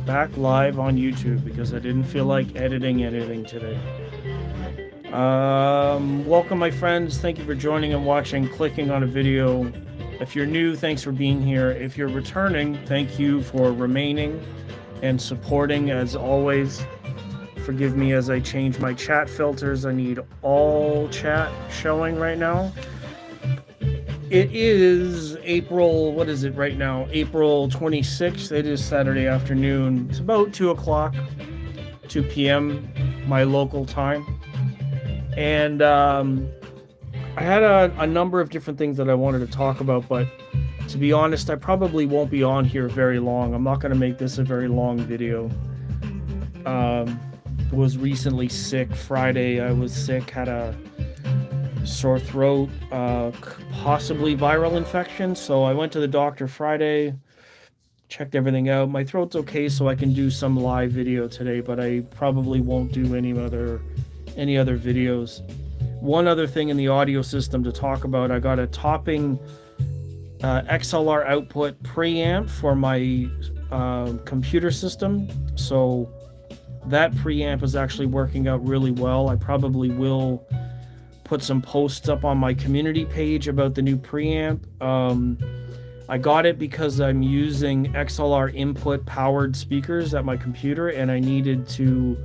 back live on YouTube because I didn't feel like editing today. Welcome, my friends. Thank you for joining and watching, clicking on a video. If you're new, thanks for being here. If you're returning, thank you for remaining and supporting as always. Forgive me as I change my chat filters. I need all chat showing right now. It is April, what is it right now? April 26th. It is Saturday afternoon. It's about 2 o'clock, 2 p.m. my local time. And I had a number of different things that I wanted to talk about, but to be honest, I probably won't be on here very long. I'm not going to make this a very long video. Was recently sick. Friday I was sick, had a sore throat, possibly viral infection. So I went to the doctor Friday, checked everything out. My throat's okay, so I can do some live video today, but I probably won't do any other videos. One other thing in the audio system to talk about, I got a topping XLR output preamp for my computer system. So that preamp is actually working out really well. I probably will put some posts up on my community page about the new preamp. I got it because I'm using XLR input powered speakers at my computer, and I needed to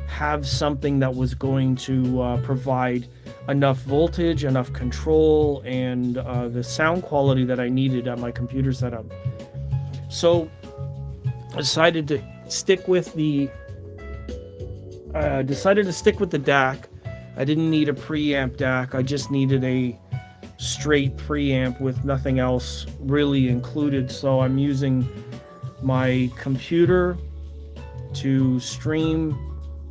have something that was going to provide enough voltage, enough control, and the sound quality that I needed at my computer setup. So I decided to stick with the DAC. I didn't need a preamp DAC. I just needed a straight preamp with nothing else really included. So I'm using my computer to stream,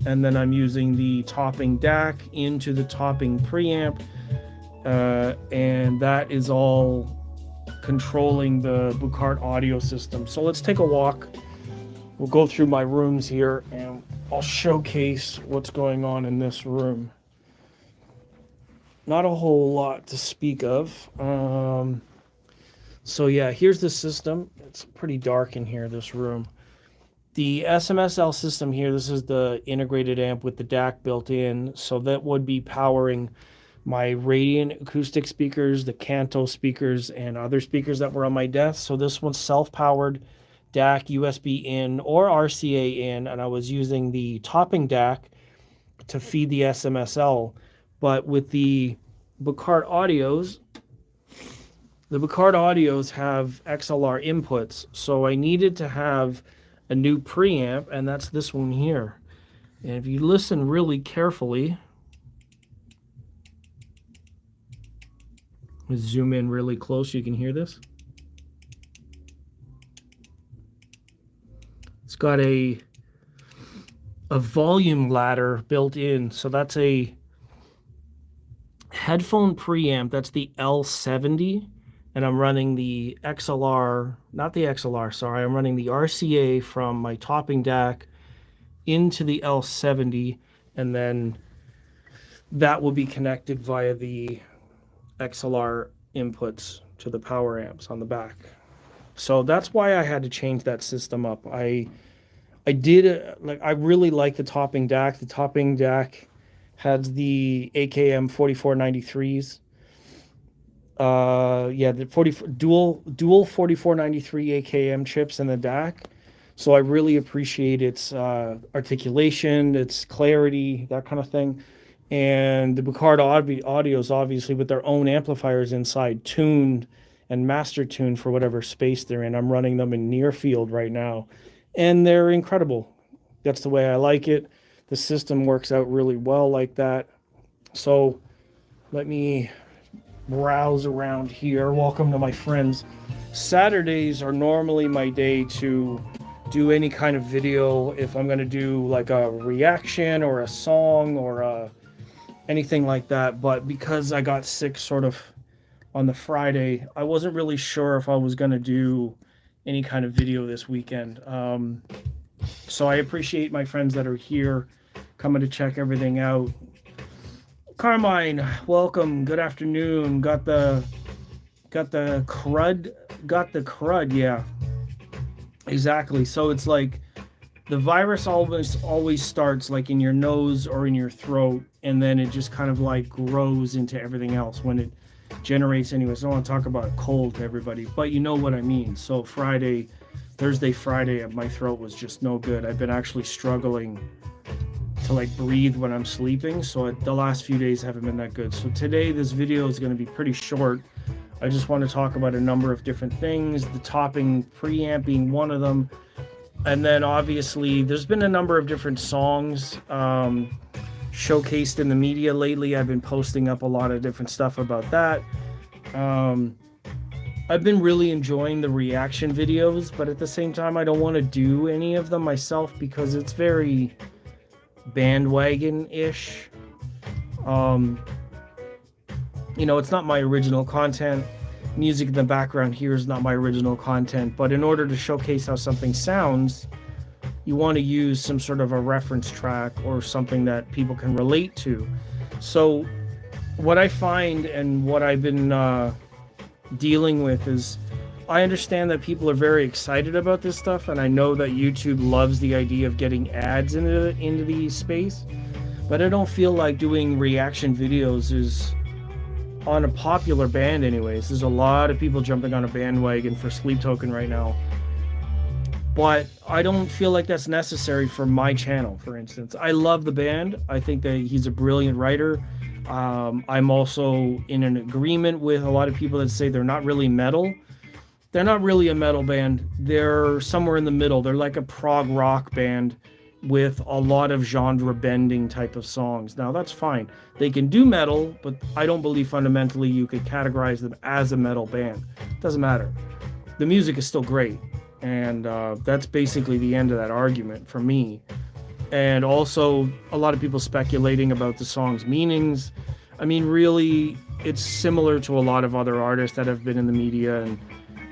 and then I'm using the topping DAC into the topping preamp, and that is all controlling the Bucart audio system. So let's take a walk. We'll go through my rooms here, and I'll showcase what's going on in this room. Not a whole lot to speak of. So yeah, here's the system. It's pretty dark in here, this room. The SMSL system here, this is the integrated amp with the DAC built in. So that would be powering my Radiant acoustic speakers, the Kanto speakers, and other speakers that were on my desk. So this one's self-powered DAC, USB in or RCA in, and I was using the topping DAC to feed the SMSL. But with the Bucart Audios have XLR inputs, so I needed to have a new preamp, and that's this one here. And if you listen really carefully, let's zoom in really close so you can hear this. It's got a volume ladder built in, so that's a headphone preamp. That's the L70, and I'm running the XLR, not the XLR, sorry, I'm running the RCA from my topping DAC into the L70, and then that will be connected via the XLR inputs to the power amps on the back. So that's why I had to change that system up. I really like the topping DAC. The topping DAC has the AKM 4493s. The dual 4493 AKM chips in the DAC. So I really appreciate its articulation, its clarity, that kind of thing. And the Bucart Audios, obviously, with their own amplifiers inside, tuned and master tuned for whatever space they're in. I'm running them in near field right now, and they're incredible. That's the way I like it. The system works out really well like that. So let me browse around here. Welcome to my friends. Saturdays are normally my day to do any kind of video. If I'm going to do like a reaction or a song or anything like that. But because I got sick sort of on the Friday, I wasn't really sure if I was going to do any kind of video this weekend. So I appreciate my friends that are here coming to check everything out. Carmine, welcome. Good afternoon. Got the crud. Yeah, exactly. So it's like The virus always starts like in your nose or in your throat, and then it just kind of like grows into everything else when it generates anyways. I don't want to talk about a cold to everybody, but you know what I mean. So Thursday, Friday, my throat was just no good. I've been actually struggling to like breathe when I'm sleeping. So the last few days haven't been that good. So today, this video is going to be pretty short. I just want to talk about a number of different things, the topping preamp being one of them. And then obviously there's been a number of different songs showcased in the media lately. I've been posting up a lot of different stuff about that. I've been really enjoying the reaction videos, but at the same time, I don't want to do any of them myself because it's very bandwagon-ish. It's not my original content. Music in the background here is not my original content, but in order to showcase how something sounds, you want to use some sort of a reference track or something that people can relate to. So what I find and what I've been dealing with is I understand that people are very excited about this stuff, and I know that YouTube loves the idea of getting ads into the space, but I don't feel like doing reaction videos is on a popular band anyways. There's a lot of people jumping on a bandwagon for Sleep Token right now, but I don't feel like that's necessary for my channel. For instance, I love the band. I think that he's a brilliant writer. I'm also in an agreement with a lot of people that say they're not really metal. They're not really a metal band. They're somewhere in the middle. They're like a prog rock band with a lot of genre bending type of songs. Now that's fine. They can do metal, but I don't believe fundamentally you could categorize them as a metal band. Doesn't matter. The music is still great. And that's basically the end of that argument for me. And also a lot of people speculating about the song's meanings. I mean, really, it's similar to a lot of other artists that have been in the media, and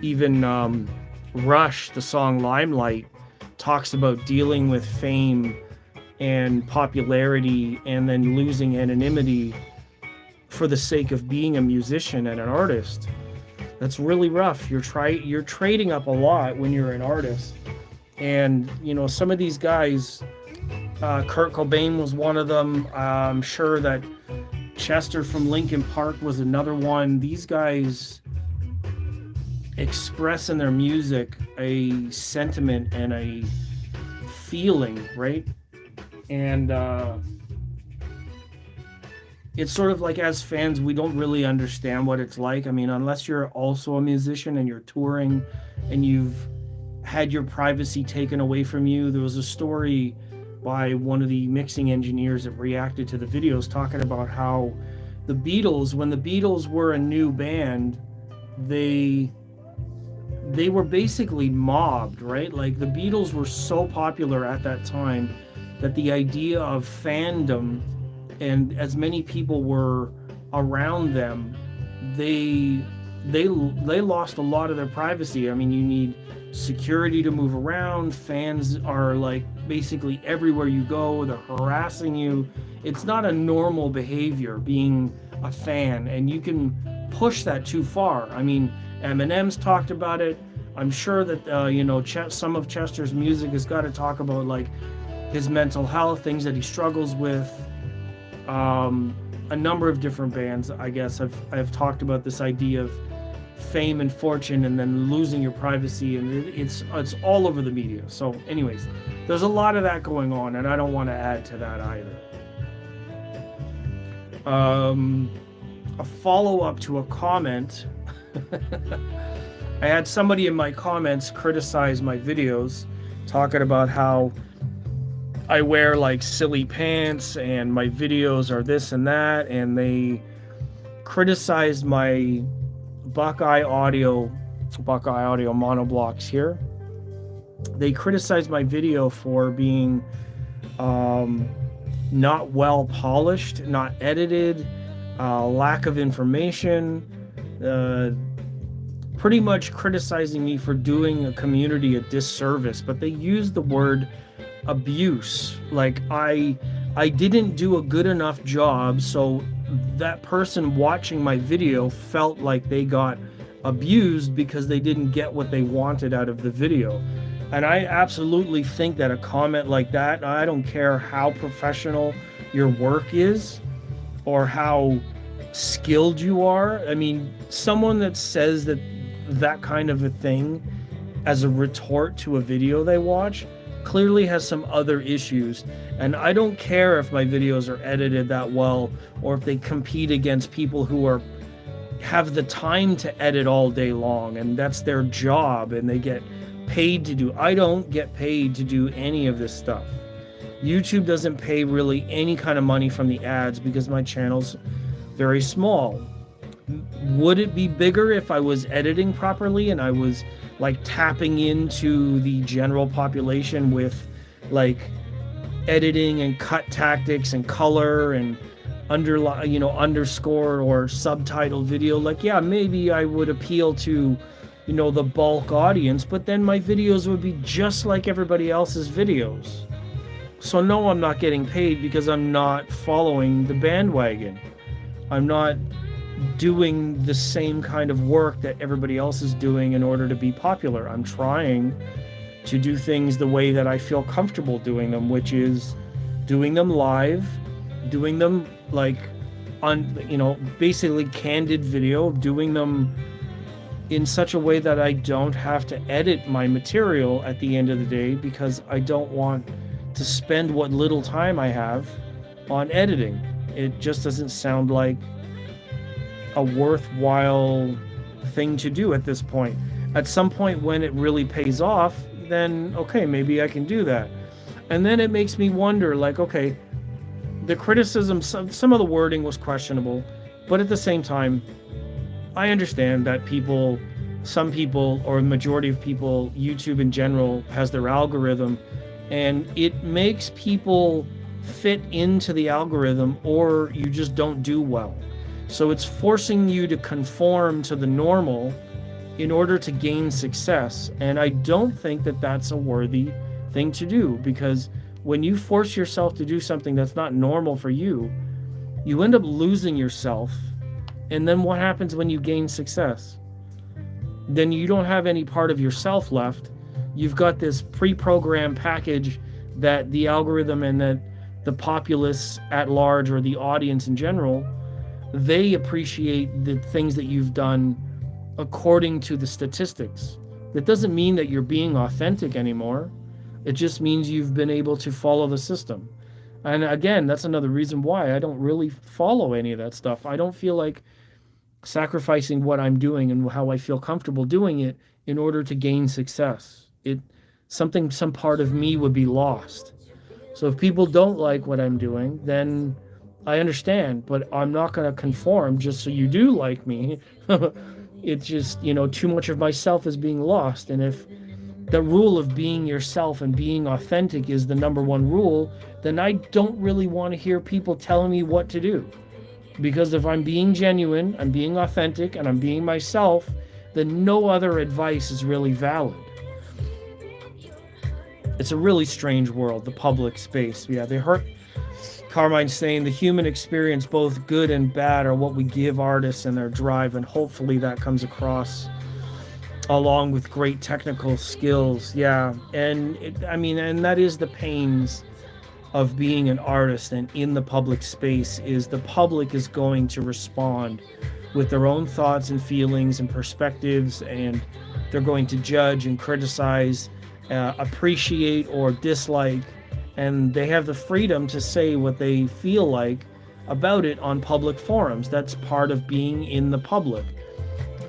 even Rush, the song Limelight, talks about dealing with fame and popularity and then losing anonymity for the sake of being a musician and an artist. That's really rough. You're trading up a lot when you're an artist. And, some of these guys, Kurt Cobain was one of them. I'm sure that Chester from Linkin Park was another one. These guys express in their music a sentiment and a feeling, right? And it's sort of like, as fans, we don't really understand what it's like. I mean, unless you're also a musician and you're touring and you've had your privacy taken away from you. There was a story by one of the mixing engineers that reacted to the videos talking about how the Beatles, when the Beatles were a new band, they were basically mobbed, right? Like, the Beatles were so popular at that time that the idea of fandom, and as many people were around them, they lost a lot of their privacy. I mean, you need security to move around. Fans are like basically everywhere you go. They're harassing you. It's not a normal behavior being a fan, and you can push that too far. I mean, Eminem's talked about it. I'm sure that some of Chester's music has got to talk about like his mental health, things that he struggles with. A number of different bands, I guess, I've talked about this idea of fame and fortune and then losing your privacy, and it's all over the media. So anyways, there's a lot of that going on, and I don't want to add to that either. A follow-up to a comment. I had somebody in my comments criticize my videos, talking about how I wear like silly pants and my videos are this and that, and they criticized my Buckeye Audio monoblocks here. They criticized my video for being not well polished, not edited, lack of information, pretty much criticizing me for doing a community a disservice. But they used the word abuse, like I didn't do a good enough job, so that person watching my video felt like they got abused because they didn't get what they wanted out of the video. And I absolutely think that a comment like that, I don't care how professional your work is or how skilled you are. I mean, someone that says that kind of a thing as a retort to a video they watch clearly has some other issues. And I don't care if my videos are edited that well or if they compete against people who are have the time to edit all day long and that's their job and they get paid to do. I don't get paid to do any of this stuff. YouTube doesn't pay really any kind of money from the ads because my channel's very small. Would it be bigger if I was editing properly and I was like tapping into the general population with like editing and cut tactics and color and underscore or subtitled video? Like, yeah, maybe I would appeal to, the bulk audience, but then my videos would be just like everybody else's videos. So no, I'm not getting paid because I'm not following the bandwagon. I'm not doing the same kind of work that everybody else is doing in order to be popular. I'm trying to do things the way that I feel comfortable doing them, which is doing them live, doing them like basically candid video, doing them in such a way that I don't have to edit my material at the end of the day because I don't want to spend what little time I have on editing. It just doesn't sound like a worthwhile thing to do at this point. At some point when it really pays off, then okay, maybe I can do that. And then it makes me wonder, like, okay, the criticism, some of the wording was questionable, but at the same time, I understand that some people, or the majority of people, YouTube in general has their algorithm, and it makes people fit into the algorithm, or you just don't do well. So it's forcing you to conform to the normal in order to gain success. And I don't think that that's a worthy thing to do, because when you force yourself to do something that's not normal for you, you end up losing yourself. And then what happens when you gain success? Then you don't have any part of yourself left. You've got this pre-programmed package that the algorithm and that the populace at large, or the audience in general, they appreciate the things that you've done according to the statistics. That doesn't mean that you're being authentic anymore. It just means you've been able to follow the system. And again, that's another reason why I don't really follow any of that stuff. I don't feel like sacrificing what I'm doing and how I feel comfortable doing it in order to gain success. Some part of me would be lost. So if people don't like what I'm doing, then I understand, but I'm not going to conform just so you do like me. It's just, too much of myself is being lost. And if the rule of being yourself and being authentic is the number one rule, then I don't really want to hear people telling me what to do. Because if I'm being genuine, I'm being authentic, and I'm being myself, then no other advice is really valid. It's a really strange world, the public space. Yeah, they hurt. Carmine's saying the human experience, both good and bad, are what we give artists and their drive, and hopefully that comes across along with great technical skills. Yeah, and that is the pains of being an artist and in the public space, is the public is going to respond with their own thoughts and feelings and perspectives, and they're going to judge and criticize, appreciate or dislike, and they have the freedom to say what they feel like about it on public forums. That's part of being in the public.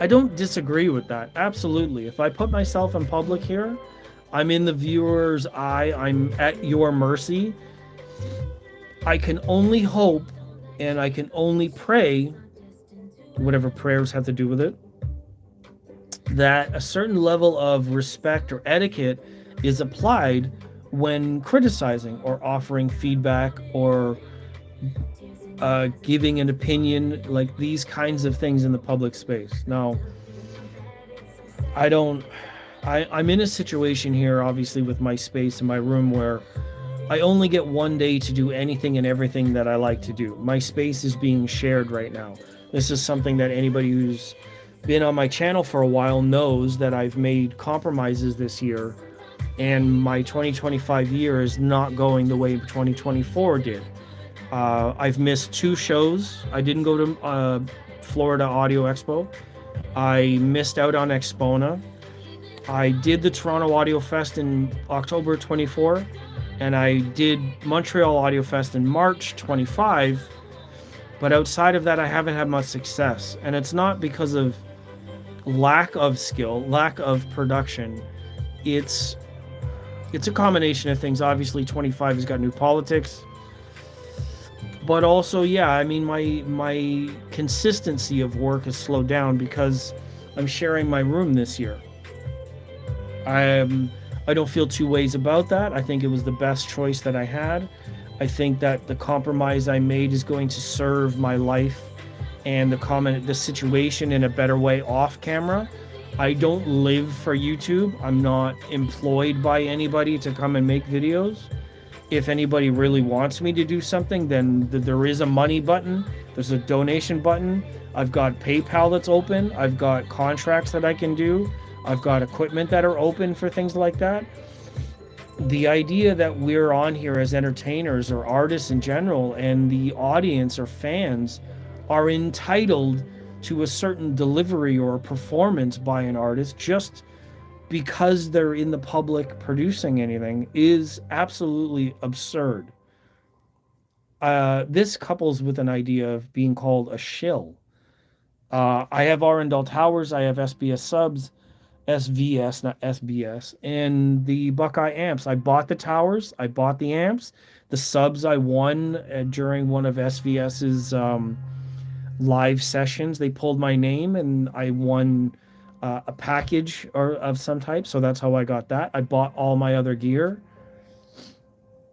I don't disagree with that. Absolutely. If I put myself in public here, I'm in the viewer's eye, I'm at your mercy. I can only hope and I can only pray, whatever prayers have to do with it, that a certain level of respect or etiquette is applied when criticizing or offering feedback or giving an opinion, like these kinds of things in the public space. Now, I'm in a situation here, obviously, with my space in my room where I only get one day to do anything and everything that I like to do. My space is being shared right now. This is something that anybody who's been on my channel for a while knows, that I've made compromises this year and my 2025 year is not going the way 2024 did. I've missed 2 shows. I didn't go to Florida Audio Expo. I missed out on Expona. I did the Toronto Audio Fest in October 24, and I did Montreal Audio Fest in March 25. But outside of that, I haven't had much success. And it's not because of lack of skill, lack of production. It's a combination of things. Obviously, 25 has got new politics. But also, yeah, I mean, my consistency of work has slowed down because I'm sharing my room this year. I don't feel two ways about that. I think it was the best choice that I had. I think that the compromise I made is going to serve my life and the situation in a better way off camera. I don't live for YouTube. I'm not employed by anybody to come and make videos. If anybody really wants me to do something, then there is a money button. There's a donation button. I've got PayPal that's open. I've got contracts that I can do. I've got equipment that are open for things like that. The idea that we're on here as entertainers or artists in general, and the audience or fans are entitled to a certain delivery or a performance by an artist just because they're in the public producing anything, is absolutely absurd. This couples with an idea of being called a shill. I have Arundel Towers, I have SBS subs, SVS, not SBS, and the Buckeye amps. I bought the towers, I bought the amps. The subs I won during one of SVS's live sessions. They pulled my name and I won a package of some type. So that's how I got that. I bought all my other gear.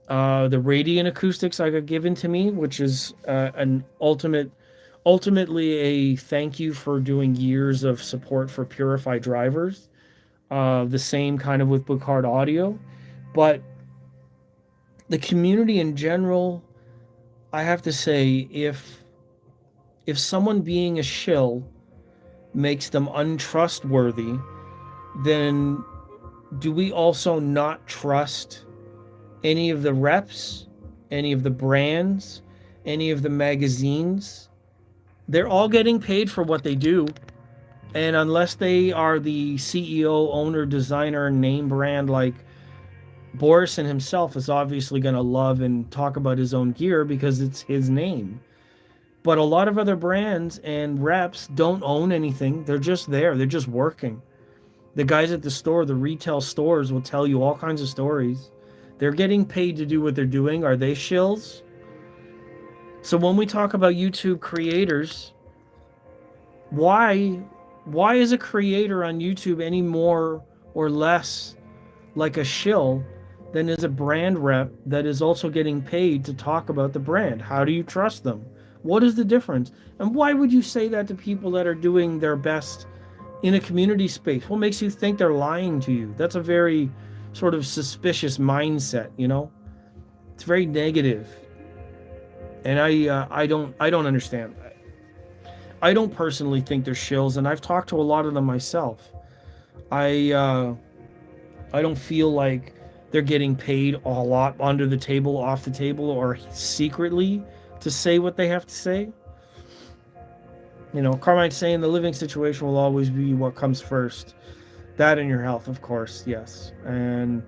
The Radiant acoustics I got given to me, which is ultimately a thank you for doing years of support for Purify drivers. The same kind of with Boucard Audio. But the community in general, I have to say, if someone being a shill makes them untrustworthy, then do we also not trust any of the reps, any of the brands, any of the magazines? They're all getting paid for what they do. And unless they are the CEO, owner, designer, name brand, like Borison himself is obviously going to love and talk about his own gear because it's his name. But a lot of other brands and reps don't own anything. They're just there. They're just working. The guys at the store, the retail stores, will tell you all kinds of stories. They're getting paid to do what they're doing. Are they shills? So when we talk about YouTube creators, why is a creator on YouTube any more or less like a shill than is a brand rep that is also getting paid to talk about the brand? How do you trust them? What is the difference? And why would you say that to people that are doing their best in a community space? What makes you think they're lying to you? That's a very sort of suspicious mindset, you know? It's very negative. And I don't understand that. I don't personally think they're shills, and I've talked to a lot of them myself. I don't feel like they're getting paid a lot under the table, off the table, or secretly to say what they have to say. You know, Carmine's saying the living situation will always be what comes first. That and your health, of course, yes. And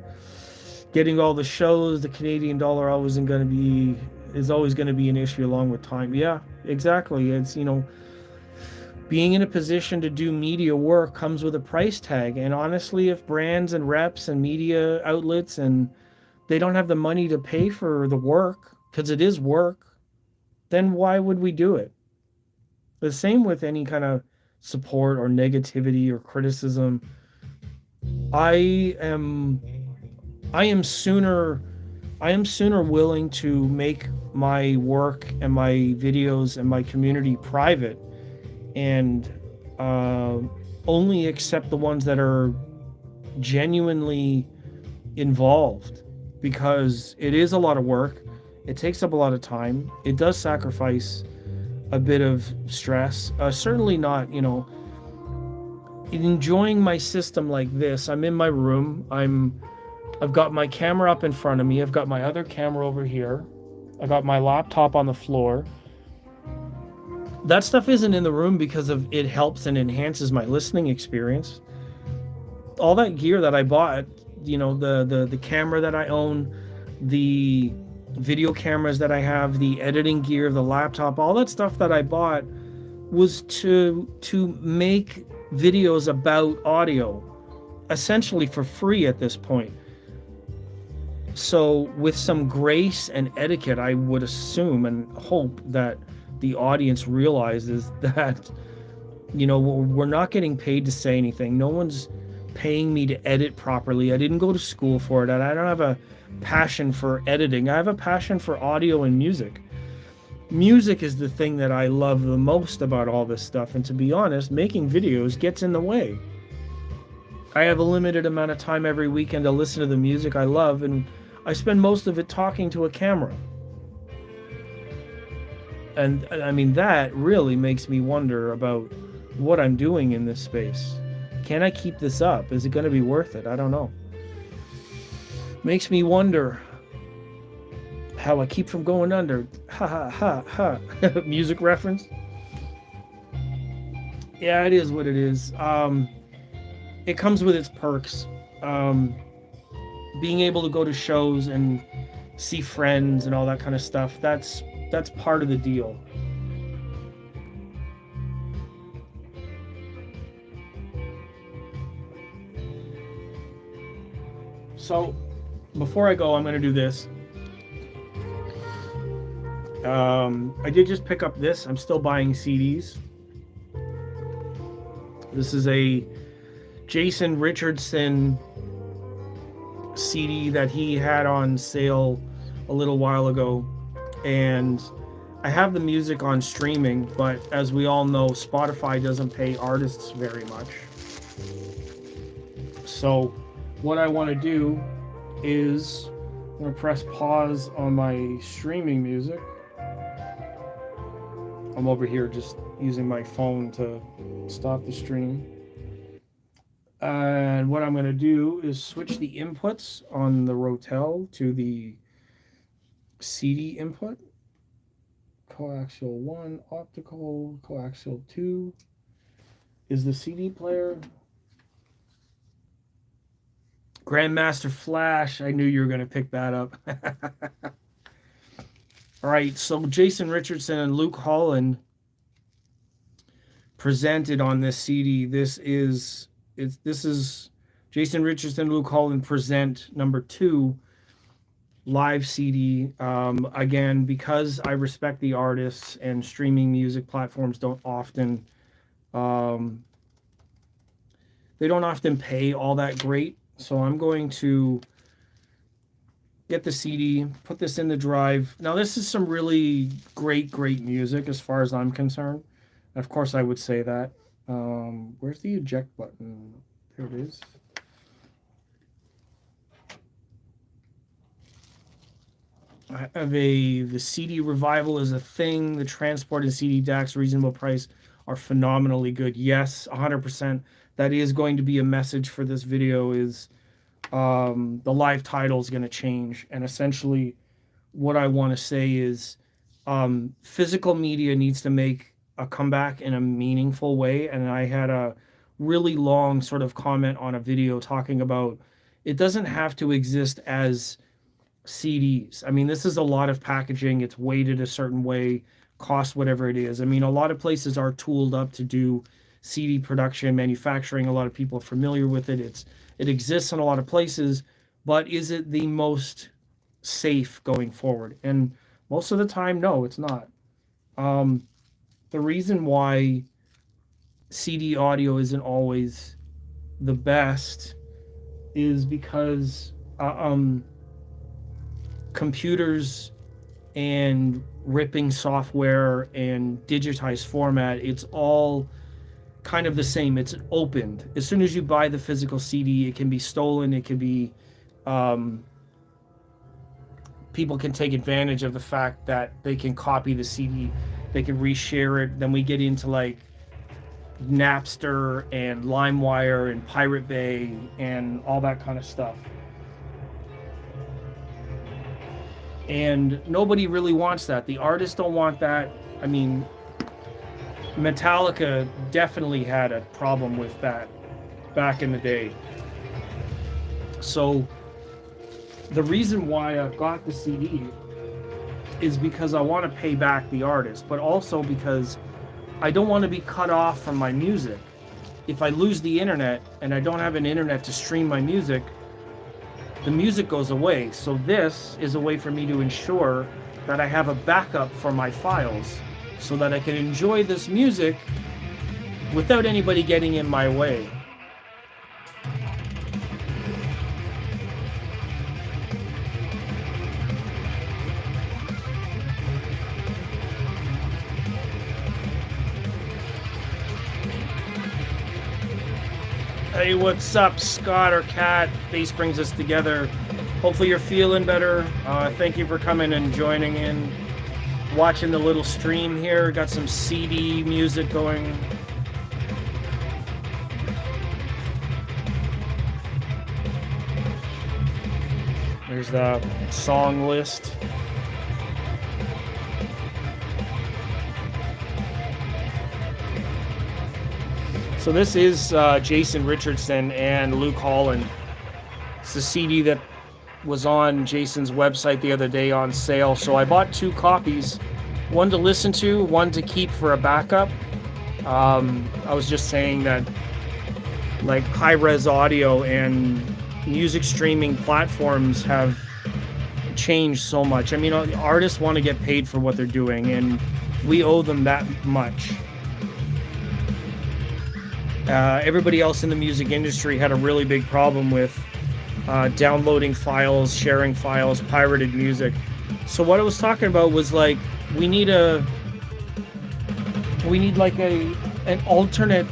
getting all the shows, the Canadian dollar is always going to be an issue along with time. Yeah, exactly. It's, you know, being in a position to do media work comes with a price tag. And honestly, if brands and reps and media outlets and they don't have the money to pay for the work, because it is work, then why would we do it? The same with any kind of support or negativity or criticism. I am sooner willing to make my work and my videos and my community private and only accept the ones that are genuinely involved, because it is a lot of work. It takes up a lot of time. It does sacrifice a bit of stress. Certainly not, you know, enjoying my system like this. I'm in my room. I'm I've got my camera up in front of me. I've got my other camera over here. I got my laptop on the floor. That stuff isn't in the room because of it helps and enhances my listening experience. All that gear that I bought, the camera that I own, the video cameras that I have, the editing gear, the laptop, all that stuff that I bought was to make videos about audio, essentially for free at this point. So with some grace and etiquette, I would assume and hope that the audience realizes that, we're not getting paid to say anything. No one's paying me to edit properly. I didn't go to school for it. And I don't have a passion for editing. I have a passion for audio and music. Music is the thing that I love the most about all this stuff. And to be honest, making videos gets in the way. I have a limited amount of time every weekend to listen to the music I love, and I spend most of it talking to a camera. And I mean, that really makes me wonder about what I'm doing in this space. Can I keep this up? Is it going to be worth it? I don't know. Makes me wonder how I keep from going under. Ha ha ha ha. Music reference. Yeah, it is what it is. It comes with its perks. Being able to go to shows and see friends and all that kind of stuff, that's part of the deal. So before I go, I'm going to do this. I did just pick up this. I'm still buying CDs. This is a Jason Richardson CD that he had on sale a little while ago, and I have the music on streaming, but as we all know, Spotify doesn't pay artists very much. So what I want to do is I'm going to press pause on my streaming music. I'm over here just using my phone to stop the stream. And what I'm going to do is switch the inputs on the Rotel to the CD input. Coaxial 1, optical, coaxial 2 is the CD player. Grandmaster Flash, I knew you were going to pick that up. All right, so Jason Richardson and Luke Holland presented on this CD. This is Jason Richardson, Luke Holland present number 2 live CD. Again, because I respect the artists and streaming music platforms don't often pay all that great. So I'm going to get the CD, put this in the drive. Now this is some really great music as far as I'm concerned. Of course I would say that. Where's the eject button? There it is. I have the CD revival is a thing. The transport and CD DACs reasonable price are phenomenally good. Yes, 100%. That is going to be a message for this video is the live title is going to change. And essentially what I want to say is physical media needs to make a comeback in a meaningful way. And I had a really long sort of comment on a video talking about it doesn't have to exist as CDs. I mean, this is a lot of packaging. It's weighted a certain way, cost whatever it is. I mean, a lot of places are tooled up to do CD production, manufacturing. A lot of people are familiar with it. It exists in a lot of places, but is it the most safe going forward? And most of the time, no, it's not. The reason why CD audio isn't always the best is because computers and ripping software and digitized format, it's all kind of the same. It's opened. As soon as you buy the physical CD, it can be stolen. It can be people can take advantage of the fact that they can copy the CD, they can reshare it. Then we get into like Napster and LimeWire and Pirate Bay and all that kind of stuff. And nobody really wants that. The artists don't want that. I mean, Metallica definitely had a problem with that back in the day. So the reason why I've got the CD is because I want to pay back the artist, but also because I don't want to be cut off from my music. If I lose the internet and I don't have an internet to stream my music, the music goes away. So this is a way for me to ensure that I have a backup for my files so that I can enjoy this music without anybody getting in my way. Hey, what's up, Scott or Kat? Bass brings us together. Hopefully you're feeling better. Thank you for coming and joining in, watching the little stream here. Got some CD music going. There's the song list. So this is Jason Richardson and Luke Holland. It's the CD that was on Jason's website the other day on sale. So I bought 2 copies, one to listen to, one to keep for a backup. I was just saying that like high-res audio and music streaming platforms have changed so much. I mean, artists want to get paid for what they're doing, and we owe them that much. Everybody else in the music industry had a really big problem with downloading files, sharing files, pirated music. So what I was talking about was like we need like an alternate,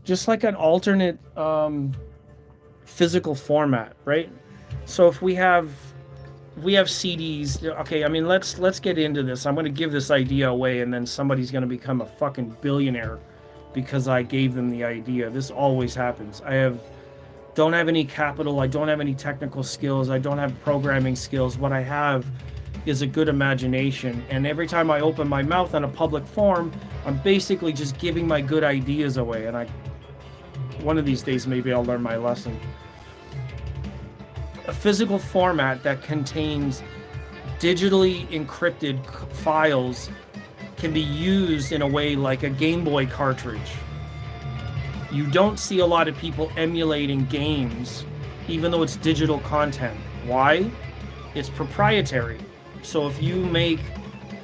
just like an alternate physical format, right? So if we have CDs, okay, I mean, let's get into this. I'm going to give this idea away, and then somebody's going to become a fucking billionaire because I gave them the idea. This always happens. Don't have any capital. I don't have any technical skills. I don't have programming skills. What I have is a good imagination. And every time I open my mouth on a public forum, I'm basically just giving my good ideas away. And one of these days, maybe I'll learn my lesson. A physical format that contains digitally encrypted files can be used in a way like a Game Boy cartridge. You don't see a lot of people emulating games, even though it's digital content. Why? It's proprietary. So if you make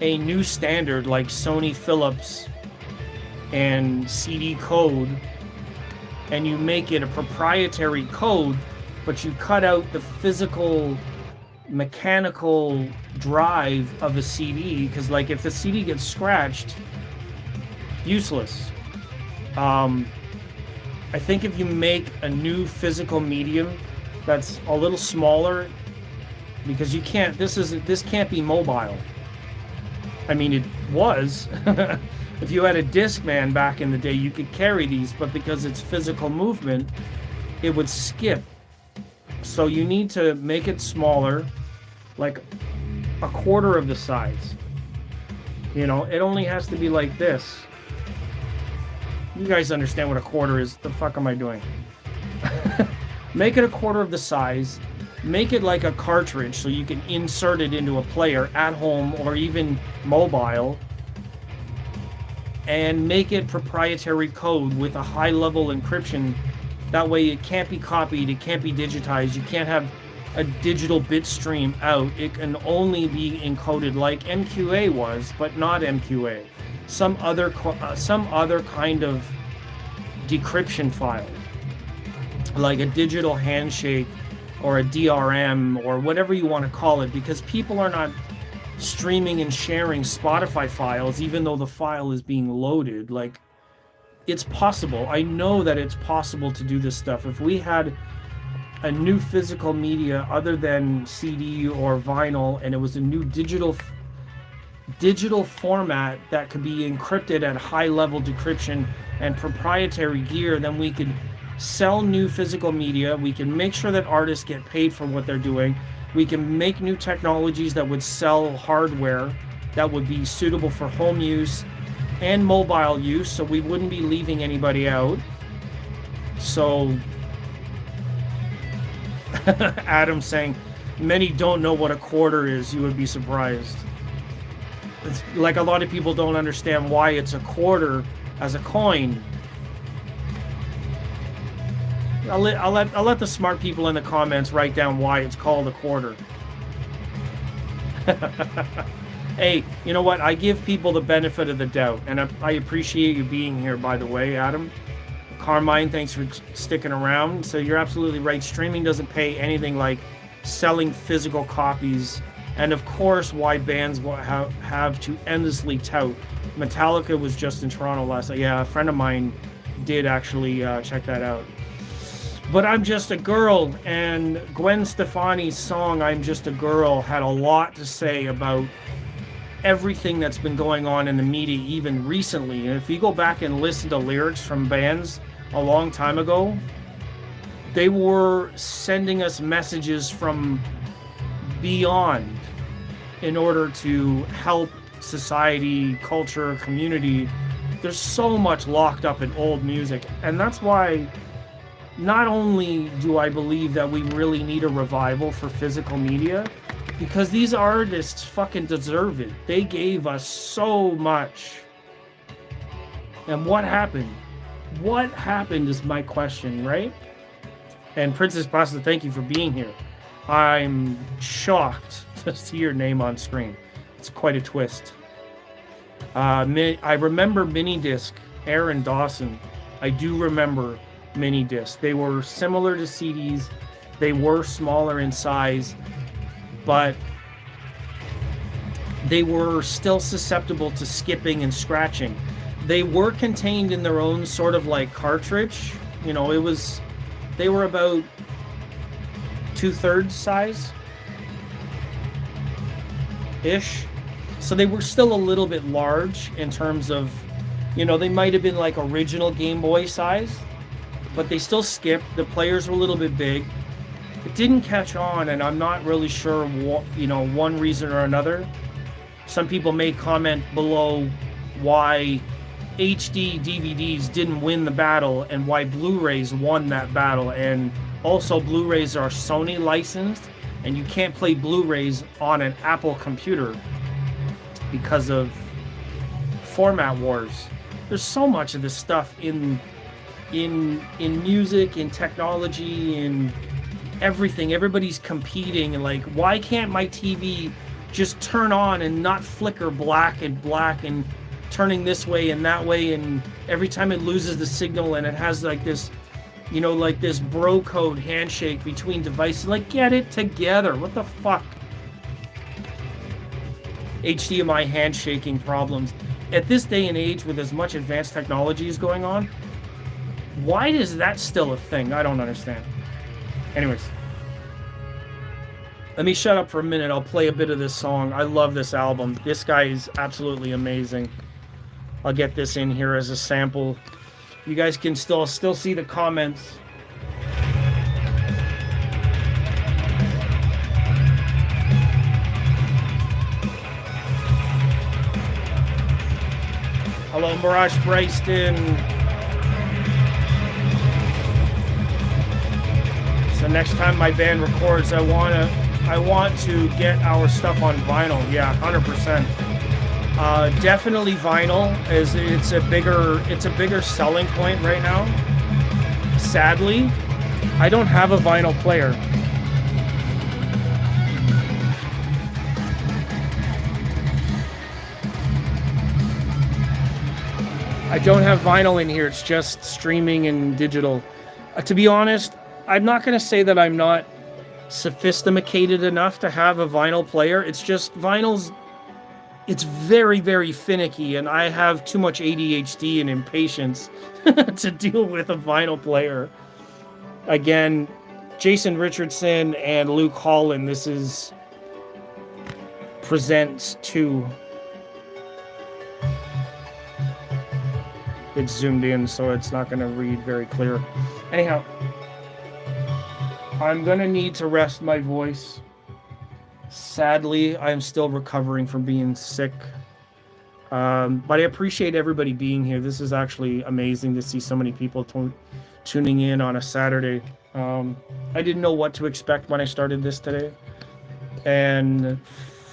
a new standard like Sony Philips and CD code, and you make it a proprietary code, but you cut out the physical mechanical drive of a CD, because like if the CD gets scratched, useless. I think if you make a new physical medium that's a little smaller, because you can't, this can't be mobile. I mean, it was. If you had a Discman back in the day, you could carry these, but because it's physical movement, it would skip. So you need to make it smaller, like a quarter of the size. You know, it only has to be like this. You guys understand what a quarter is. The fuck am I doing? Make it a quarter of the size. Make it like a cartridge so you can insert it into a player at home or even mobile. And make it proprietary code with a high level encryption. That way it can't be copied, it can't be digitized, you can't have a digital bit stream out. It can only be encoded like MQA was, but not MQA. Some other kind of decryption file, like a digital handshake or a DRM or whatever you want to call it, because people are not streaming and sharing Spotify files even though the file is being loaded. Like, it's possible. I know that it's possible to do this stuff. If we had a new physical media other than CD or vinyl, and it was a new digital format that could be encrypted at high level decryption and proprietary gear, then we could sell new physical media. We can make sure that artists get paid for what they're doing. We can make new technologies that would sell hardware that would be suitable for home use and mobile use, so we wouldn't be leaving anybody out. So Adam saying, many don't know what a quarter is. You would be surprised. It's like a lot of people don't understand why it's a quarter as a coin. I'll let the smart people in the comments write down why it's called a quarter. Hey, you know what? I give people the benefit of the doubt, and I appreciate you being here, by the way, Adam. Carmine, thanks for sticking around. So you're absolutely right. Streaming doesn't pay anything like selling physical copies. And of course, why bands have to endlessly tout. Metallica was just in Toronto last night. Yeah, a friend of mine did actually check that out. But I'm Just a Girl, and Gwen Stefani's song I'm Just a Girl had a lot to say about everything that's been going on in the media even recently. And if you go back and listen to lyrics from bands a long time ago, they were sending us messages from beyond in order to help society, culture, community. There's so much locked up in old music, and that's why not only do I believe that we really need a revival for physical media, because these artists fucking deserve it. They gave us so much. And what happened? What happened is my question, right? And Princess Pasta, thank you for being here. I'm shocked to see your name on screen. It's quite a twist. I remember mini disc, Aaron Dawson. I do remember mini disc. They were similar to CDs. They were smaller in size, but they were still susceptible to skipping and scratching. They were contained in their own sort of like cartridge. You know, they were about 2/3 size ish. So they were still a little bit large in terms of, you know, they might have been like original Game Boy size, but they still skipped. The players were a little bit big. It didn't catch on, and I'm not really sure what, you know, one reason or another. Some people may comment below why HD DVDs didn't win the battle and why Blu-rays won that battle. And also, Blu-rays are Sony licensed, and you can't play Blu-rays on an Apple computer because of format wars. There's so much of this stuff in music, in technology, in everything. Everybody's competing, and like, why can't my TV just turn on and not flicker black and turning this way and that way, and every time it loses the signal, and it has like this, you know, like this bro code handshake between devices. Like, get it together. What the fuck? HDMI handshaking problems. At this day and age, with as much advanced technology is going on, why is that still a thing? I don't understand. Anyways, let me shut up for a minute. I'll play a bit of this song. I love this album. This guy is absolutely amazing. I'll get this in here as a sample. You guys can still see the comments. Hello, Mirage Bryston. So next time my band records, I want to get our stuff on vinyl. Yeah, 100%. Definitely vinyl, as it's a bigger selling point right now. Sadly, I don't have a vinyl player. I don't have vinyl in here. It's just streaming and digital. To be honest, I'm not going to say that I'm not sophisticated enough to have a vinyl player. It's just it's very, very finicky, and I have too much ADHD and impatience to deal with a vinyl player. Again, Jason Richardson and Luke Holland, this is Presents 2. it's zoomed in, so it's not going to read very clear. Anyhow, I'm going to need to rest my voice. Sadly, I'm still recovering from being sick. But I appreciate everybody being here. This is actually amazing to see so many people tuning in on a Saturday. I didn't know what to expect when I started this today. And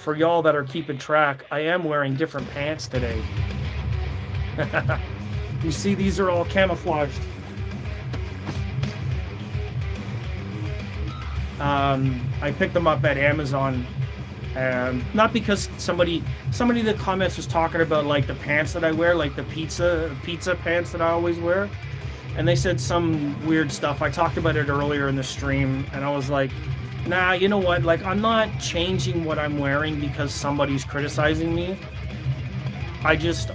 for y'all that are keeping track, I am wearing different pants today. You see, these are all camouflaged. I picked them up at Amazon. Not because somebody in the comments was talking about like the pants that I wear, like the pizza pants that I always wear, and they said some weird stuff. I talked about it earlier in the stream, and I was like, nah, you know what? Like, I'm not changing what I'm wearing because somebody's criticizing me. I just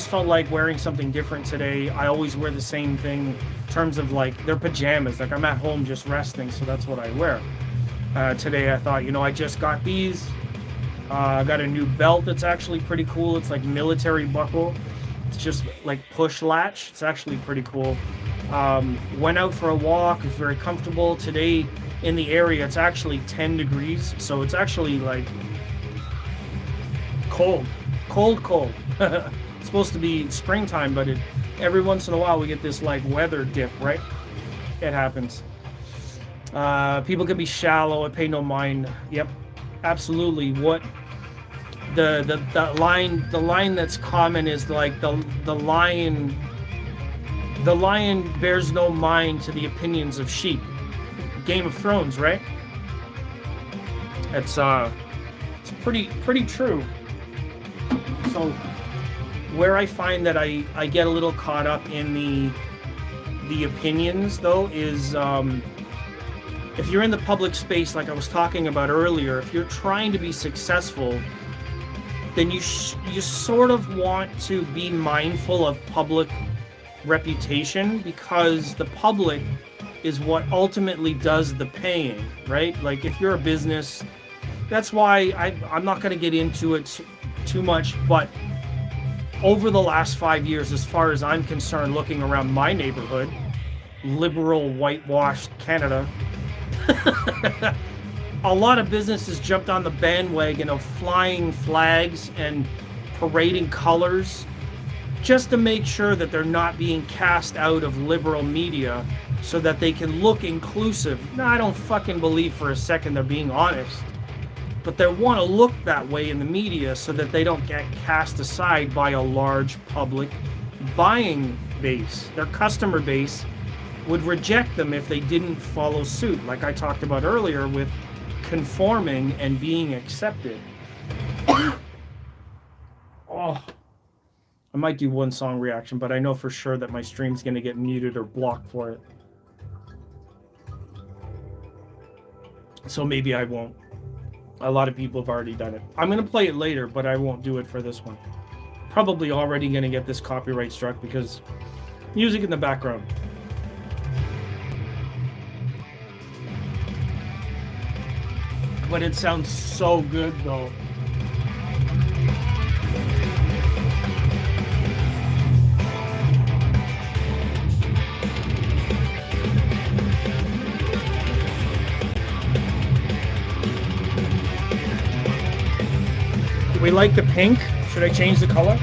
felt like wearing something different today. I always wear the same thing in terms of like they're pajamas. Like I'm at home just resting, so that's what I wear. Today I thought, I just got these. I got a new belt that's actually pretty cool. It's like military buckle. It's just like push latch. It's actually pretty cool. Went out for a walk. It's very comfortable. Today in the area it's actually 10 degrees. So it's actually like cold. It's supposed to be springtime, but every once in a while we get this like weather dip, right? It happens. People can be shallow. I pay no mind. Yep, absolutely. What the line that's common is like the lion bears no mind to the opinions of sheep. Game of Thrones, right? It's pretty true. So where I find that I get a little caught up in the opinions though is if you're in the public space, like I was talking about earlier, if you're trying to be successful, then you sort of want to be mindful of public reputation, because the public is what ultimately does the paying, right? Like if you're a business, that's why I'm not going to get into it too much, but over the last 5 years, as far as I'm concerned, looking around my neighborhood, liberal whitewashed Canada, a lot of businesses jumped on the bandwagon of flying flags and parading colors just to make sure that they're not being cast out of liberal media so that they can look inclusive. Now, I don't fucking believe for a second they're being honest, but they want to look that way in the media so that they don't get cast aside by a large public buying base. Their customer base would reject them if they didn't follow suit, like I talked about earlier with conforming and being accepted. Oh, I might do one song reaction, but I know for sure that my stream's going to get muted or blocked for it. So maybe I won't. A lot of people have already done it. I'm going to play it later, but I won't do it for this one. Probably already going to get this copyright struck because music in the background. But it sounds so good though. Do we like the pink? Should I change the color?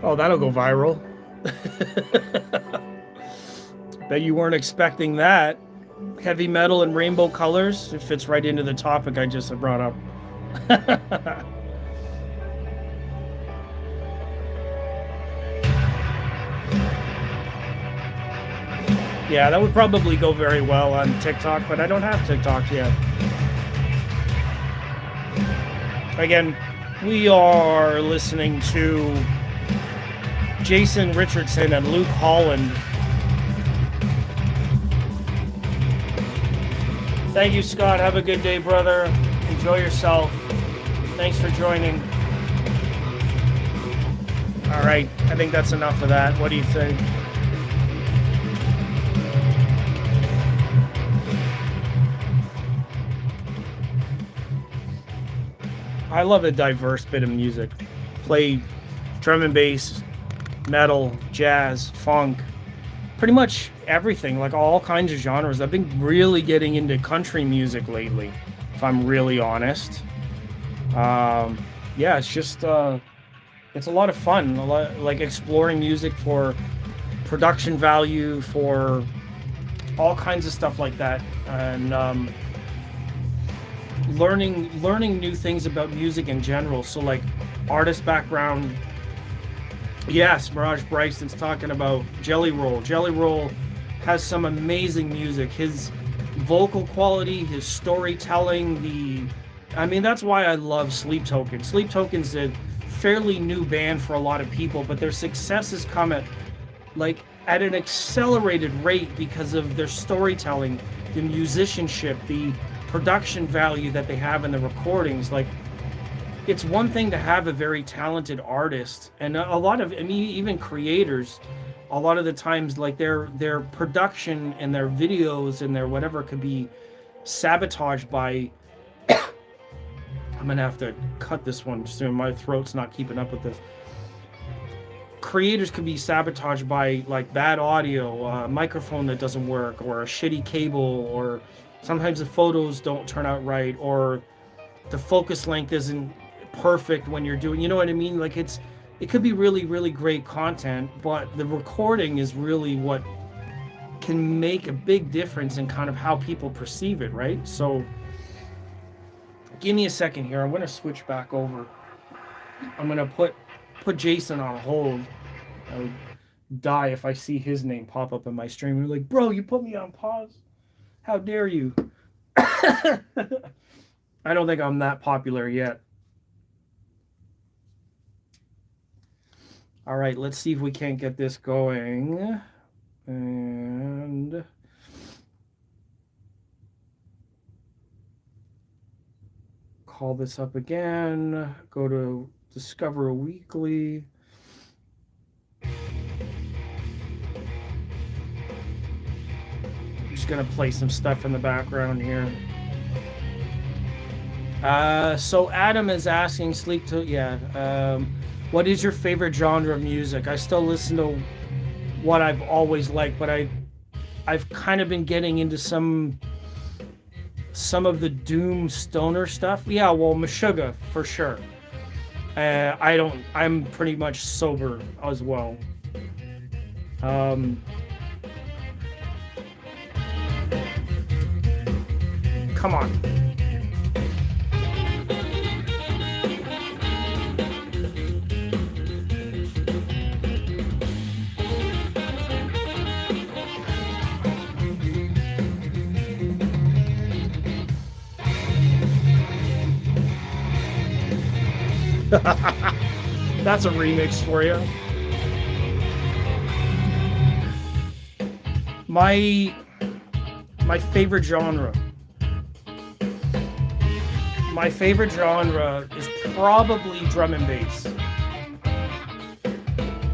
Oh, that'll go viral. Bet you weren't expecting that. Heavy metal and rainbow colors. It fits right into the topic I just brought up. Yeah, that would probably go very well on TikTok, but I don't have TikTok yet. Again, we are listening to Jason Richardson and Luke Holland. Thank you, Scott. Have a good day, brother. Enjoy yourself. Thanks for joining. All right, I think that's enough of that. What do you think? I love a diverse bit of music. Play drum and bass, metal, jazz, funk, pretty much everything, like all kinds of genres. I've been really getting into country music lately, if I'm really honest. Yeah, it's just it's a lot of fun. A lot like exploring music for production value, for all kinds of stuff like that, and learning new things about music in general. So like artist background. Yes, Mirage Bryson's talking about Jelly Roll. Jelly Roll has some amazing music. His vocal quality, his storytelling, that's why I love Sleep Token. Sleep Token's a fairly new band for a lot of people, but their success has come at an accelerated rate because of their storytelling, the musicianship, the production value that they have in the recordings. Like, it's one thing to have a very talented artist, and a lot of, even creators, a lot of the times, like their production and their videos and their whatever could be sabotaged by I'm gonna have to cut this one soon. My throat's not keeping up with this. Creators could be sabotaged by like bad audio, a microphone that doesn't work, or a shitty cable, or sometimes the photos don't turn out right, or the focus length isn't perfect when you're doing, you know what I mean? Like it could be really, really great content, but the recording is really what can make a big difference in kind of how people perceive it, right? So give me a second here. I'm going to switch back over. I'm going to put Jason on hold. I would die if I see his name pop up in my stream. You're like, bro, you put me on pause. How dare you? I don't think I'm that popular yet. All right, let's see if we can't get this going. And call this up again. Go to Discover a Weekly. I'm just gonna play some stuff in the background here. So Adam is asking what is your favorite genre of music? I still listen to what I've always liked, but I've kind of been getting into some of the doom stoner stuff. Yeah, well, Meshuggah for sure. I'm pretty much sober as well. Come on. That's a remix for you. My favorite genre. My favorite genre is probably drum and bass.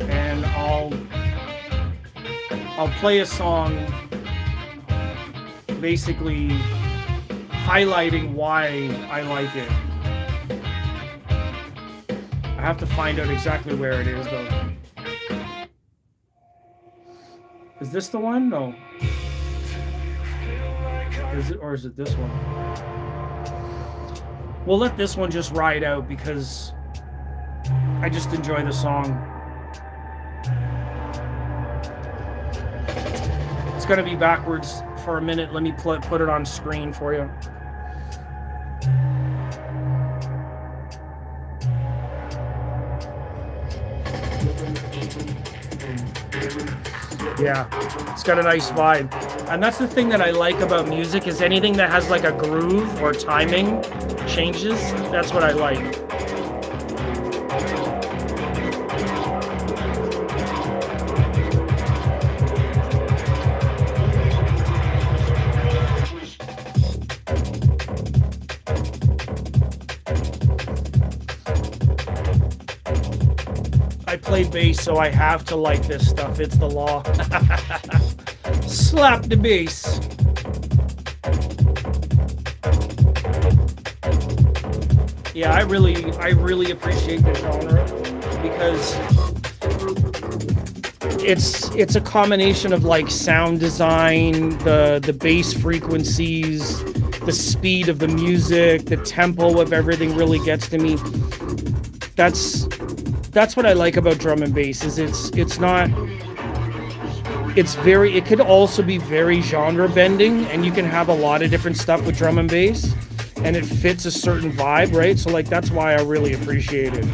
And I'll play a song basically highlighting why I like it. I have to find out exactly where it is, though. Is this the one? No. Or is it this one? We'll let this one just ride out because I just enjoy the song. It's gonna be backwards for a minute. Let me put it on screen for you. Yeah, it's got a nice vibe. And that's the thing that I like about music, is anything that has like a groove or timing changes. That's what I like. bass, so I have to like this stuff. It's the law. Slap the bass. Yeah, I really appreciate the genre because it's a combination of like sound design, the bass frequencies, the speed of the music, the tempo of everything really gets to me. That's what I like about drum and bass is it could also be very genre bending, and you can have a lot of different stuff with drum and bass and it fits a certain vibe, right? So like that's why I really appreciate it.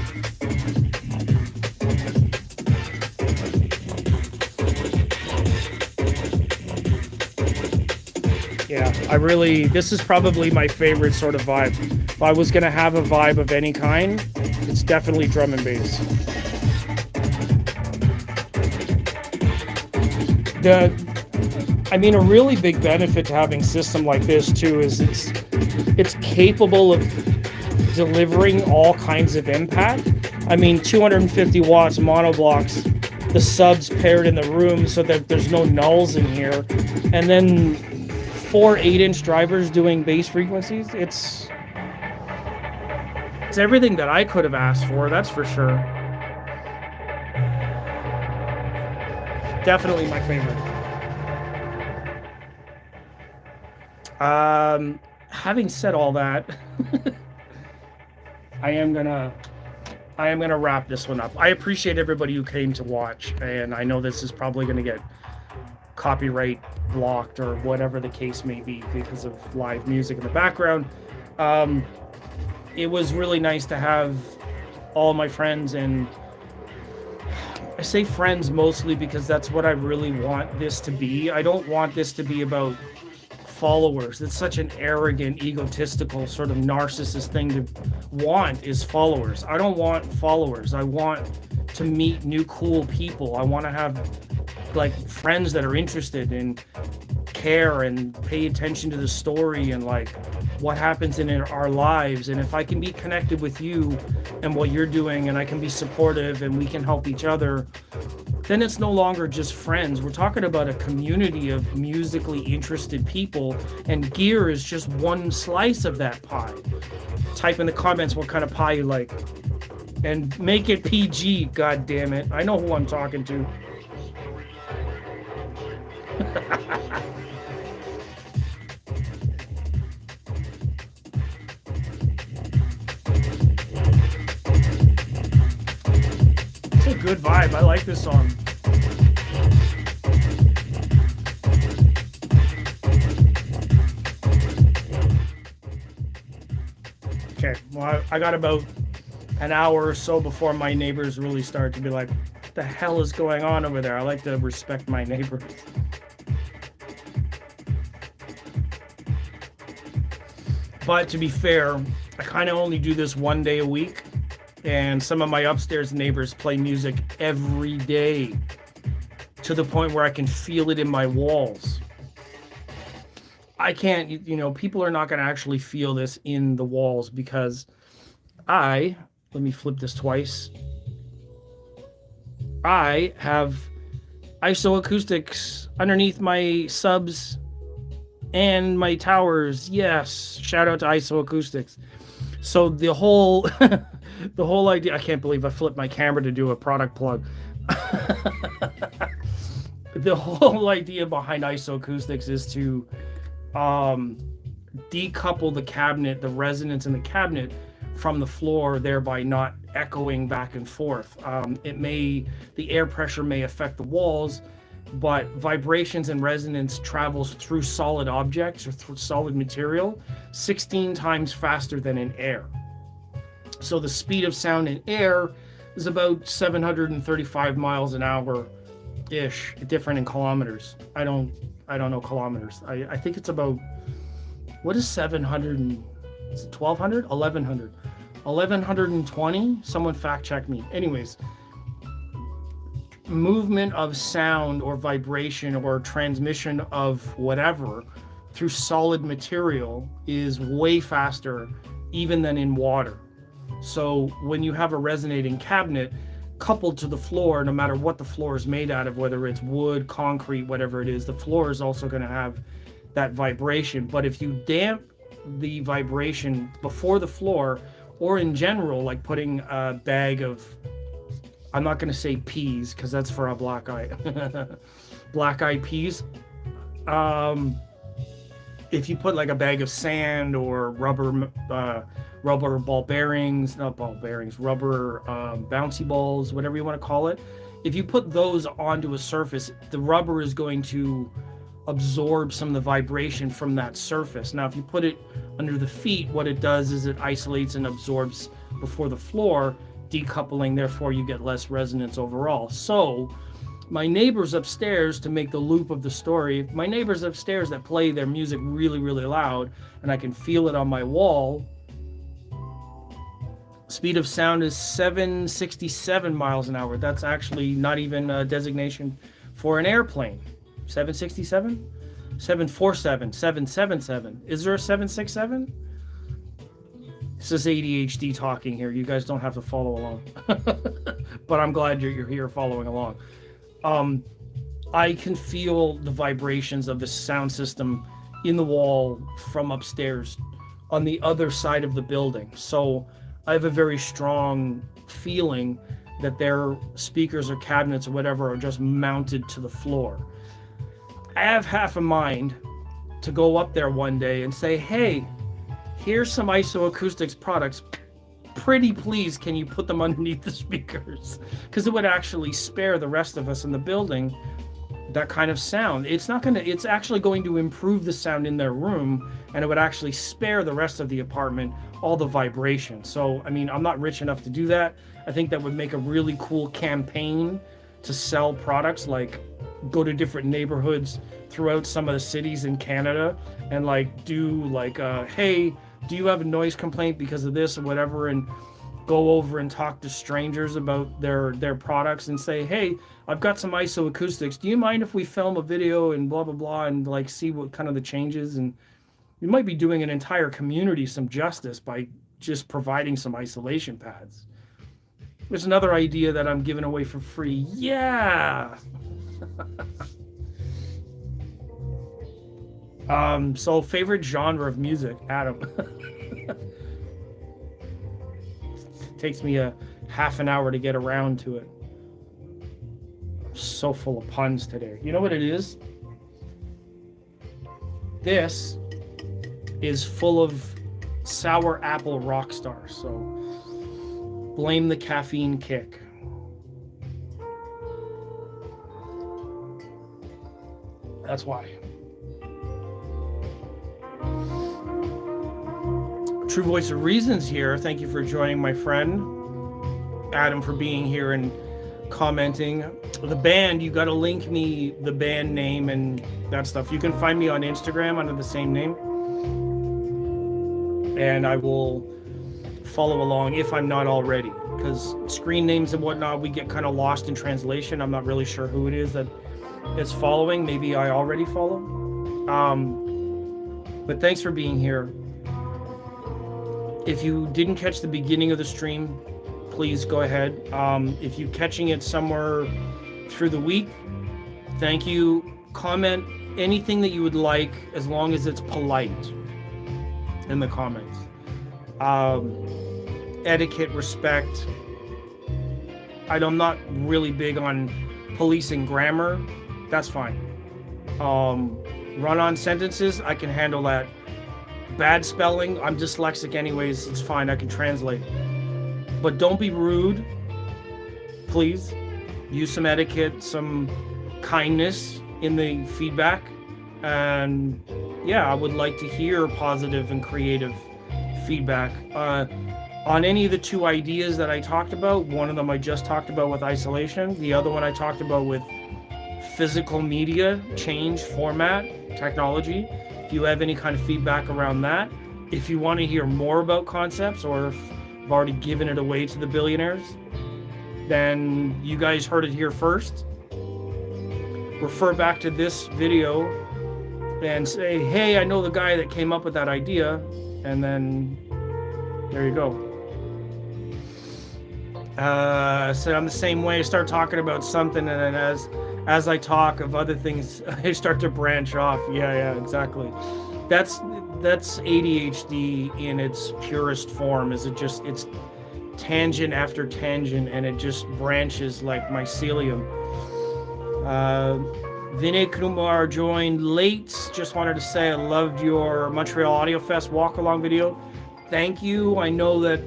Yeah, this is probably my favorite sort of vibe. If I was going to have a vibe of any kind, it's definitely drum and bass. A really big benefit to having a system like this too is it's capable of delivering all kinds of impact. 250 watts monoblocks, the subs paired in the room so that there's no nulls in here, and then 4 8-inch drivers doing bass frequencies. It's everything that I could have asked for, that's for sure. Definitely my favorite. Having said all that, I am gonna wrap this one up. I appreciate everybody who came to watch, and I know this is probably gonna get copyright blocked or whatever the case may be because of live music in the background. It was really nice to have all my friends, and I say friends mostly because that's what I really want this to be. I don't want this to be about followers. It's such an arrogant, egotistical, sort of narcissist thing to want is followers. I don't want followers. I want to meet new cool people. I want to have like friends that are interested and care and pay attention to the story and like what happens in our lives. And if I can be connected with you and what you're doing, and I can be supportive and we can help each other, then it's no longer just friends. We're talking about a community of musically interested people, and gear is just one slice of that pie. Type in the comments what kind of pie you like, and make it PG, god damn it. I know who I'm talking to. It's a good vibe. I like this song. Okay, well, I got about an hour or so before my neighbors really start to be like, what the hell is going on over there? I like to respect my neighbors. But to be fair, I kind of only do this one day a week, and some of my upstairs neighbors play music every day to the point where I can feel it in my walls. I can't, people are not going to actually feel this in the walls because let me flip this twice. I have isoacoustics underneath my subs and my towers. Yes, shout out to isoacoustics. So the whole the whole idea, I can't believe I flipped my camera to do a product plug. The whole idea behind isoacoustics is to decouple the cabinet, the resonance in the cabinet from the floor, thereby not echoing back and forth. The air pressure may affect the walls, but vibrations and resonance travels through solid objects or through solid material 16 times faster than in air. So the speed of sound in air is about 735 miles an hour ish, different in kilometers. I don't know kilometers. I think it's about, what is 700 and, is it 1200? 1100. 1120? Someone fact check me. Anyways, movement of sound or vibration or transmission of whatever through solid material is way faster even than in water. So when you have a resonating cabinet, coupled to the floor, no matter what the floor is made out of, whether it's wood, concrete, whatever it is, the floor is also going to have that vibration. But if you damp the vibration before the floor, or in general, like putting a bag of, I'm not going to say peas because that's for a black eye, black eyed peas. If you put like a bag of sand or rubber ball bearings, not ball bearings, rubber bouncy balls, whatever you want to call it. If you put those onto a surface, the rubber is going to absorb some of the vibration from that surface. Now, if you put it under the feet, what it does is it isolates and absorbs before the floor, decoupling, therefore you get less resonance overall. So my neighbors upstairs, to make the loop of the story, my neighbors upstairs that play their music really, really loud, and I can feel it on my wall. Speed of sound is 767 miles an hour. That's actually not even a designation for an airplane. 767? 747, 777. Is there a 767? This is ADHD talking here. You guys don't have to follow along. But I'm glad you're here following along. I can feel the vibrations of the sound system in the wall from upstairs on the other side of the building. So I have a very strong feeling that their speakers or cabinets or whatever are just mounted to the floor. I have half a mind to go up there one day and say, hey, here's some IsoAcoustics products. Pretty please, can you put them underneath the speakers? Because it would actually spare the rest of us in the building that kind of sound. It's actually going to improve the sound in their room, and it would actually spare the rest of the apartment all the vibration. So, I mean, I'm not rich enough to do that. I think that would make a really cool campaign to sell products, like go to different neighborhoods throughout some of the cities in Canada and like do like, hey, do you have a noise complaint because of this or whatever, and go over and talk to strangers about their products and say, hey, I've got some IsoAcoustics. Do you mind if we film a video and blah, blah, blah, and like see what kind of the changes? And you might be doing an entire community some justice by just providing some isolation pads. There's another idea that I'm giving away for free. Yeah. So favorite genre of music, Adam. Takes me a half an hour to get around to it. I'm so full of puns today. You know what it is? This is full of sour apple rock stars, so blame the caffeine kick. That's why. True Voice of Reason's here. Thank you for joining, my friend. Adam, for being here and commenting. The band, you got to link me the band name and that stuff. You can find me on Instagram under the same name. And I will follow along if I'm not already. Because screen names and whatnot, we get kind of lost in translation. I'm not really sure who it is that is following. Maybe I already follow. But thanks for being here. If you didn't catch the beginning of the stream, please go ahead. If you're catching it somewhere through the week, thank you. Comment anything that you would like, as long as it's polite in the comments. Etiquette, respect. I'm not really big on policing grammar. That's fine. Run-on sentences, I can handle that. Bad spelling, I'm dyslexic anyways, it's fine, I can translate. But don't be rude, please. Use some etiquette, some kindness in the feedback. And yeah, I would like to hear positive and creative feedback. On any of the two ideas that I talked about, one of them I just talked about with isolation, the other one I talked about with physical media, change, format, technology. If you have any kind of feedback around that, if you want to hear more about concepts, or if I've already given it away to the billionaires, then you guys heard it here first. Refer back to this video and say, hey, I know the guy that came up with that idea, and then there you go. So I'm the same way. I start talking about something, and then as I talk of other things, I start to branch off. Yeah, yeah, exactly. That's that's ADHD in its purest form. Is it's tangent after tangent, and it just branches like mycelium. Uh, Vinay Kumar joined late. Just wanted to say I loved your Montreal Audio Fest walk along video. Thank you. I know that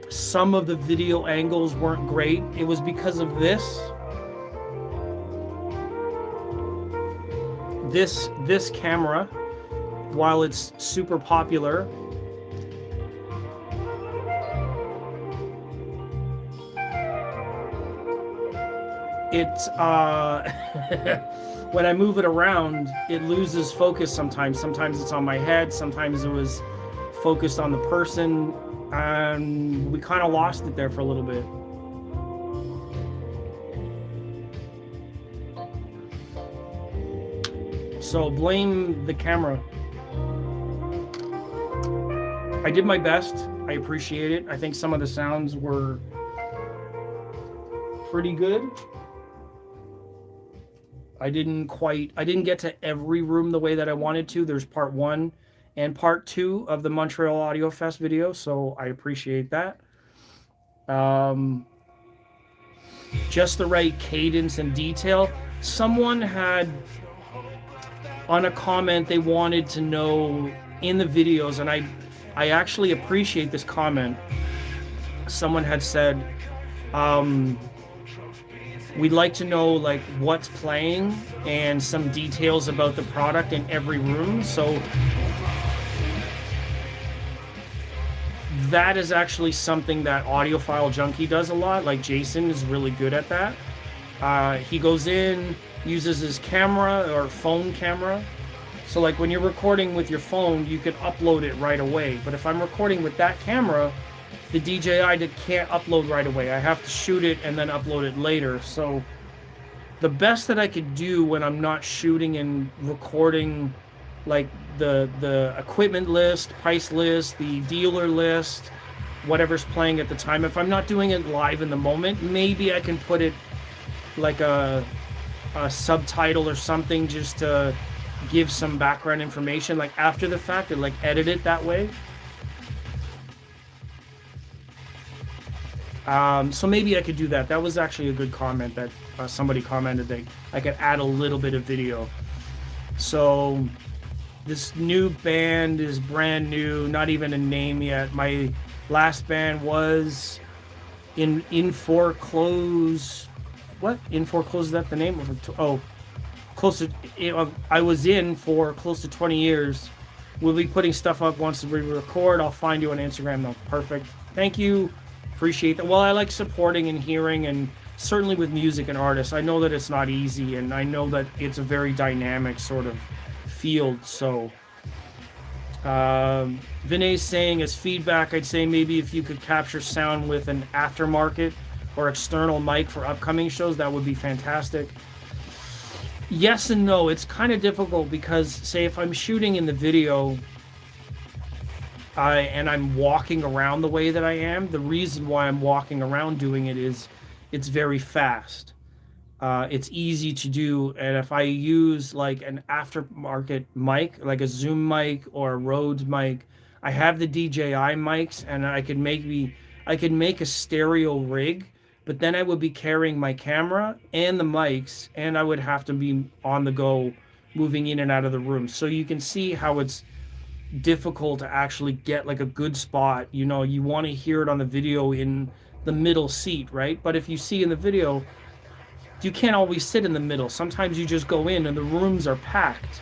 some of the video angles weren't great. It was because of this camera. While it's super popular, it's when I move it around, it loses focus sometimes. Sometimes it's on my head, sometimes it was focused on the person, and we kind of lost it there for a little bit. So blame the camera. I did my best. I appreciate it. I think some of the sounds were pretty good. I didn't get to every room the way that I wanted to. There's part 1 and part 2 of the Montreal Audio Fest video, so I appreciate that. Just the right cadence and detail. Someone had on a comment they wanted to know in the videos, and I actually appreciate this comment. Someone had said, we'd like to know like what's playing and some details about the product in every room. So that is actually something that Audiophile Junkie does a lot. Like Jason is really good at that. He goes in, uses his camera or phone camera. So like when you're recording with your phone, you can upload it right away. But if I'm recording with that camera, the DJI can't upload right away. I have to shoot it and then upload it later. So the best that I could do when I'm not shooting and recording, like the equipment list, price list, the dealer list, whatever's playing at the time, if I'm not doing it live in the moment, maybe I can put it like a subtitle or something just to give some background information, like after the fact, and like edit it that way. So maybe I could do that. That was actually a good comment that somebody commented that I could add a little bit of video. So this new band is brand new, not even a name yet. My last band was in Foreclose. What? In Foreclose, is that the name of it? Oh, close to. I was in for close to 20 years. We'll be putting stuff up once we record. I'll find you on Instagram though. Perfect. Thank you. Appreciate that. Well, I like supporting and hearing, and certainly with music and artists. I know that it's not easy, and I know that it's a very dynamic sort of field. So Vinay's saying as feedback, I'd say maybe if you could capture sound with an aftermarket or external mic for upcoming shows, that would be fantastic. Yes and no. It's kind of difficult because, say, if I'm shooting in the video and I'm walking around the way that I am, the reason why I'm walking around doing it is it's very fast. It's easy to do, and if I use like an aftermarket mic, like a Zoom mic or a Rode mic, I have the DJI mics, and I could make a stereo rig, but then I would be carrying my camera and the mics, and I would have to be on the go, moving in and out of the room. So you can see how it's difficult to actually get like a good spot. You know, you want to hear it on the video in the middle seat, right? But if you see in the video, you can't always sit in the middle. Sometimes you just go in and the rooms are packed.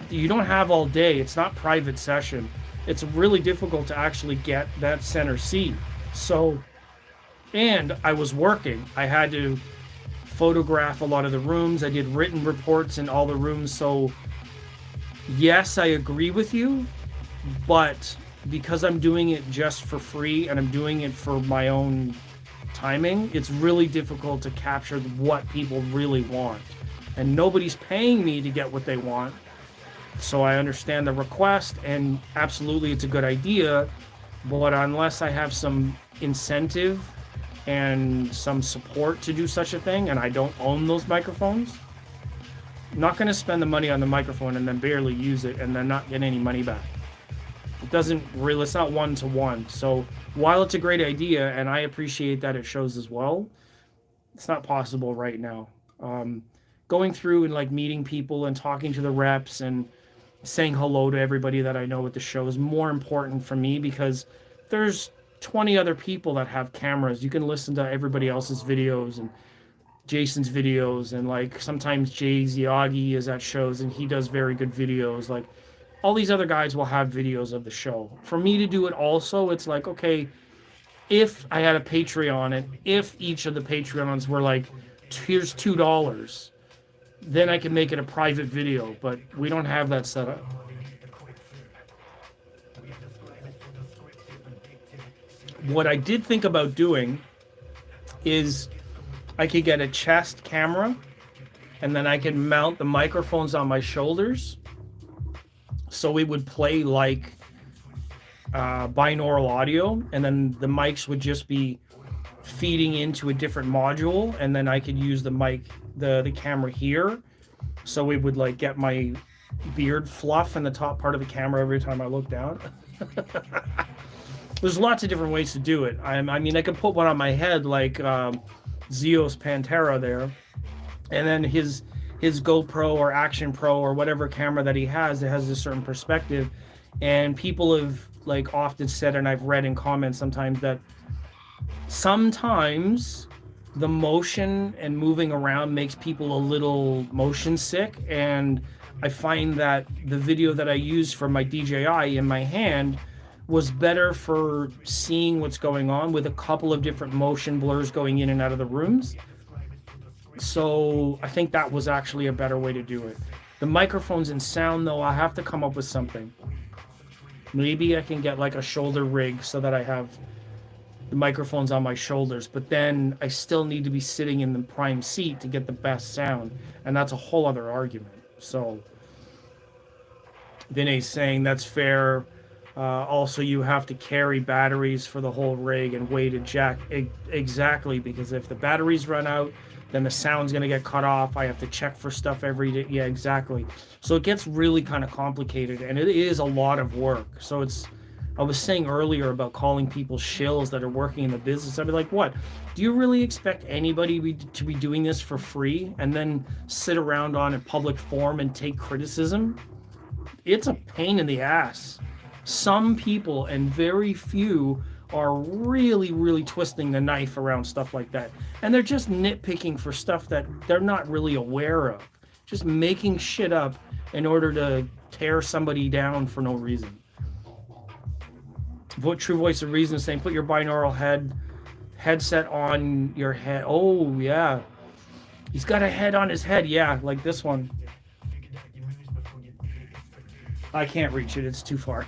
You don't have all day. It's not private session. It's really difficult to actually get that center seat. So, and I was working. I had to photograph a lot of the rooms. I did written reports in all the rooms. So yes, I agree with you, but because I'm doing it just for free and I'm doing it for my own timing, it's really difficult to capture what people really want. And nobody's paying me to get what they want. So I understand the request, and absolutely it's a good idea, but unless I have some incentive and some support to do such a thing, and I don't own those microphones, I'm not going to spend the money on the microphone and then barely use it and then not get any money back. It doesn't really, it's not one to one. So while it's a great idea and I appreciate that it shows as well, it's not possible right now. Going through and like meeting people and talking to the reps and saying hello to everybody that I know at the show is more important for me, because there's 20 other people that have cameras. You can listen to everybody else's videos and Jason's videos, and like sometimes Jay Ziagi is at shows and he does very good videos. Like all these other guys will have videos of the show. For me to do it also, it's like, okay, if I had a Patreon and if each of the Patreons were like, here's $2, then I can make it a private video, but we don't have that set up. What I did think about doing is I could get a chest camera and then I could mount the microphones on my shoulders so it would play like binaural audio, and then the mics would just be feeding into a different module, and then I could use the mic, the camera here, so it would like get my beard fluff in the top part of the camera every time I look down. There's lots of different ways to do it. I mean, I could put one on my head like Zeos Pantera there, and then his GoPro or Action Pro or whatever camera that he has that has a certain perspective. And people have like often said, and I've read in comments sometimes, that sometimes the motion and moving around makes people a little motion sick. And I find that the video that I used for my DJI in my hand was better for seeing what's going on with a couple of different motion blurs going in and out of the rooms. So I think that was actually a better way to do it. The microphones and sound, though, I have to come up with something. Maybe I can get like a shoulder rig so that I have the microphones on my shoulders, but then I still need to be sitting in the prime seat to get the best sound, and that's a whole other argument. So Vinay's saying that's fair. Also, you have to carry batteries for the whole rig and weight and jack. Exactly, because if the batteries run out, then the sound's going to get cut off. I have to check for stuff every day. Yeah, exactly. So it gets really kind of complicated, and it is a lot of work. So I was saying earlier about calling people shills that are working in the business. I'd be like, what? Do you really expect anybody to be doing this for free and then sit around on a public forum and take criticism? It's a pain in the ass. Some people, and very few, are really, really twisting the knife around stuff like that. And they're just nitpicking for stuff that they're not really aware of. Just making shit up in order to tear somebody down for no reason. True Voice of Reason is saying, put your binaural headset on your head. Oh, yeah. He's got a head on his head. Yeah, like this one. I can't reach it. It's too far.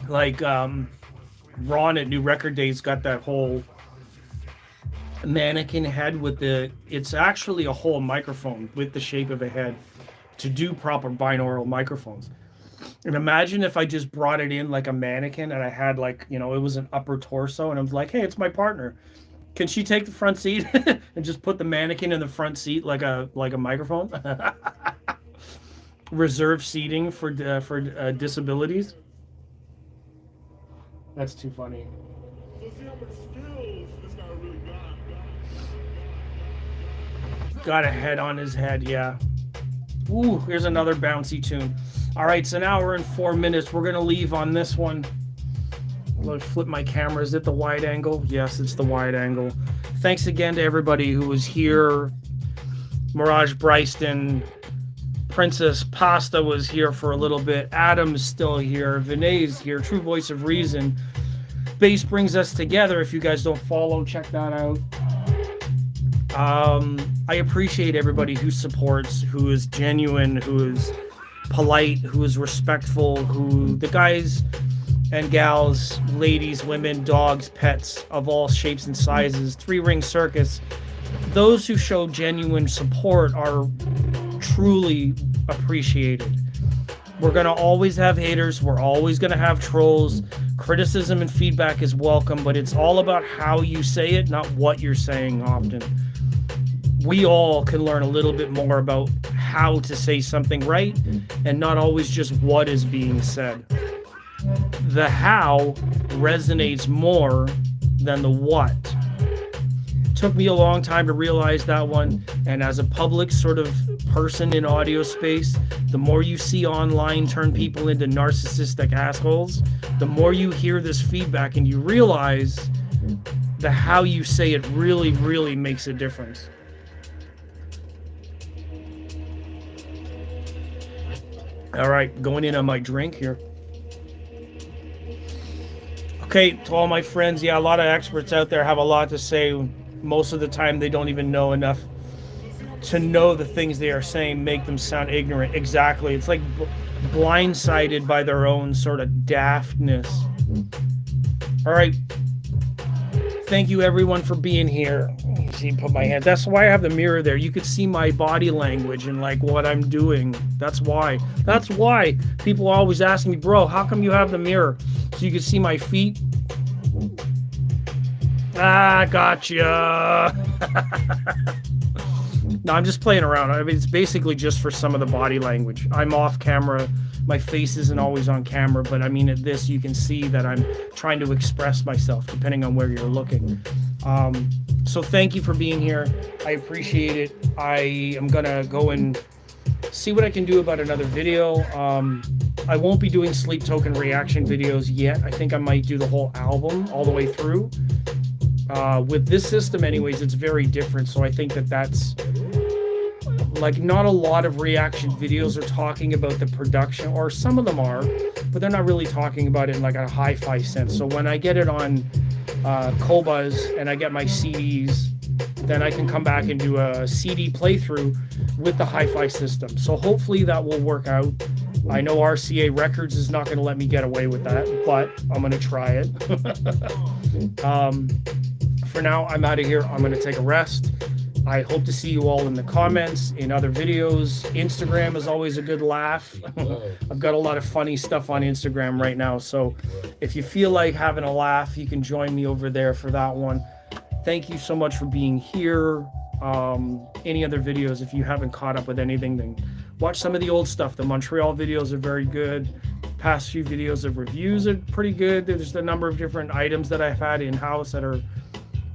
Like Ron at New Record Days got that whole mannequin head with it's actually a whole microphone with the shape of a head to do proper binaural microphones. And imagine if I just brought it in like a mannequin and I had like, it was an upper torso and I was like, hey, it's my partner. Can she take the front seat and just put the mannequin in the front seat like a microphone? Reserve seating for disabilities. That's too funny. Got a head on his head, yeah. Ooh, here's another bouncy tune. All right, so now we're in 4 minutes. We're gonna leave on this one. Let's flip my camera. Is it the wide angle? Yes, it's the wide angle. Thanks again to everybody who was here. Mirage Bryston, Princess Pasta was here for a little bit. Adam's still here. Vinay's here. True Voice of Reason. Bass brings us together. If you guys don't follow, check that out. I appreciate everybody who supports, who is genuine, who is polite, who is respectful, the guys and gals, ladies, women, dogs, pets of all shapes and sizes, Three Ring Circus. Those who show genuine support are truly appreciated. We're going to always have haters. We're always going to have trolls. Criticism and feedback is welcome, but it's all about how you say it, not what you're saying often. We all can learn a little bit more about how to say something right and not always just what is being said. The how resonates more than the what. Took me a long time to realize that one, and as a public sort of person in audio space, the more you see online turn people into narcissistic assholes, the more you hear this feedback and you realize the how you say it really, really makes a difference. All right, going in on my drink here. Okay, to all my friends, yeah, a lot of experts out there have a lot to say. Most of the time, they don't even know enough to know the things they are saying make them sound ignorant. Exactly. It's like blindsided by their own sort of daftness. All right. Thank you, everyone, for being here. You see, put my hand. That's why I have the mirror there. You could see my body language and like what I'm doing. That's why. That's why people always ask me, bro, how come you have the mirror? So you can see my feet. Ah, gotcha. No, I'm just playing around. I mean, it's basically just for some of the body language. I'm off camera. My face isn't always on camera, but I mean, at this, you can see that I'm trying to express myself depending on where you're looking. So thank you for being here. I appreciate it. I am going to go and see what I can do about another video. I won't be doing sleep token reaction videos yet. I think I might do the whole album all the way through. With this system anyways, it's very different. So I think that that's like not a lot of reaction videos are talking about the production, or some of them are, but they're not really talking about it in like a hi-fi sense. So when I get it on Qobuz and I get my CDs, then I can come back and do a CD playthrough with the hi-fi system. So hopefully that will work out. I know RCA Records is not going to let me get away with that, but I'm going to try it. For now, I'm out of here. I'm going to take a rest. I hope to see you all in the comments, in other videos. Instagram is always a good laugh. I've got a lot of funny stuff on Instagram right now. So if you feel like having a laugh, you can join me over there for that one. Thank you so much for being here. Any other videos, if you haven't caught up with anything, then watch some of the old stuff. The Montreal videos are very good. Past few videos of reviews are pretty good. There's a number of different items that I've had in-house that are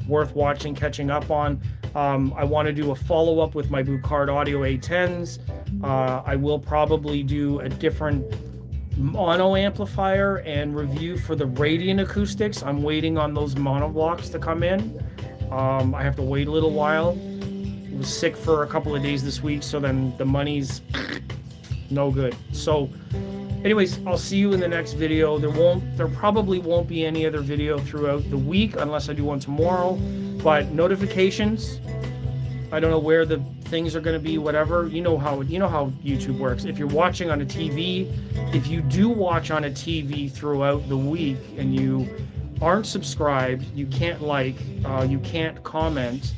worth watching, catching up on. I want to do a follow-up with my Bucard Audio A10s. I will probably do a different mono amplifier and review for the Radiant acoustics. I'm waiting on those mono blocks to come in. I have to wait a little while. I was sick for a couple of days this week, so then the money's no good. So anyways, I'll see you in the next video. There probably won't be any other video throughout the week unless I do one tomorrow. But notifications, I don't know where the things are going to be, whatever. You know how YouTube works. If you're watching on a TV, if you do watch on a TV throughout the week and you aren't subscribed, you can't like, you can't comment,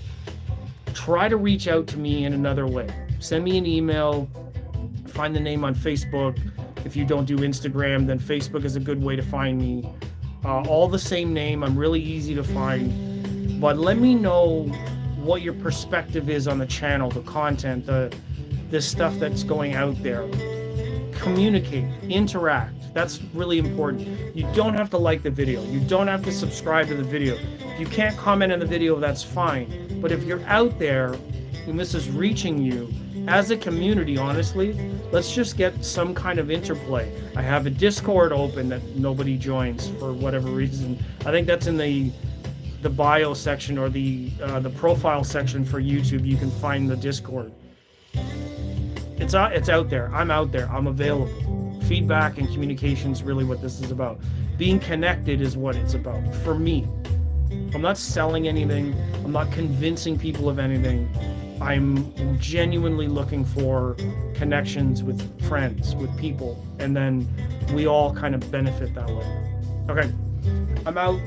try to reach out to me in another way. Send me an email, find the name on Facebook. If you don't do Instagram, then Facebook is a good way to find me. All the same name. I'm really easy to find. But let me know what your perspective is on the channel, the content, the stuff that's going out there. Communicate, interact. That's really important. You don't have to like the video. You don't have to subscribe to the video. If you can't comment on the video, that's fine. But if you're out there and this is reaching you, as a community, honestly, let's just get some kind of interplay. I have a Discord open that nobody joins for whatever reason. I think that's in the bio section or the profile section for YouTube. You can find the Discord. It's out there. I'm out there. I'm available. Feedback and communication is really what this is about. Being connected is what it's about for me. I'm not selling anything. I'm not convincing people of anything. I'm genuinely looking for connections with friends, with people, and then we all kind of benefit that way. Okay, I'm out.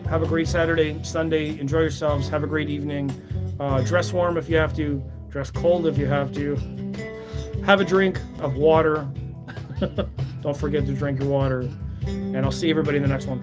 Have a great Saturday, Sunday. Enjoy yourselves. Have a great evening. Dress warm if you have to. Dress cold if you have to. Have a drink of water. Don't forget to drink your water. And I'll see everybody in the next one.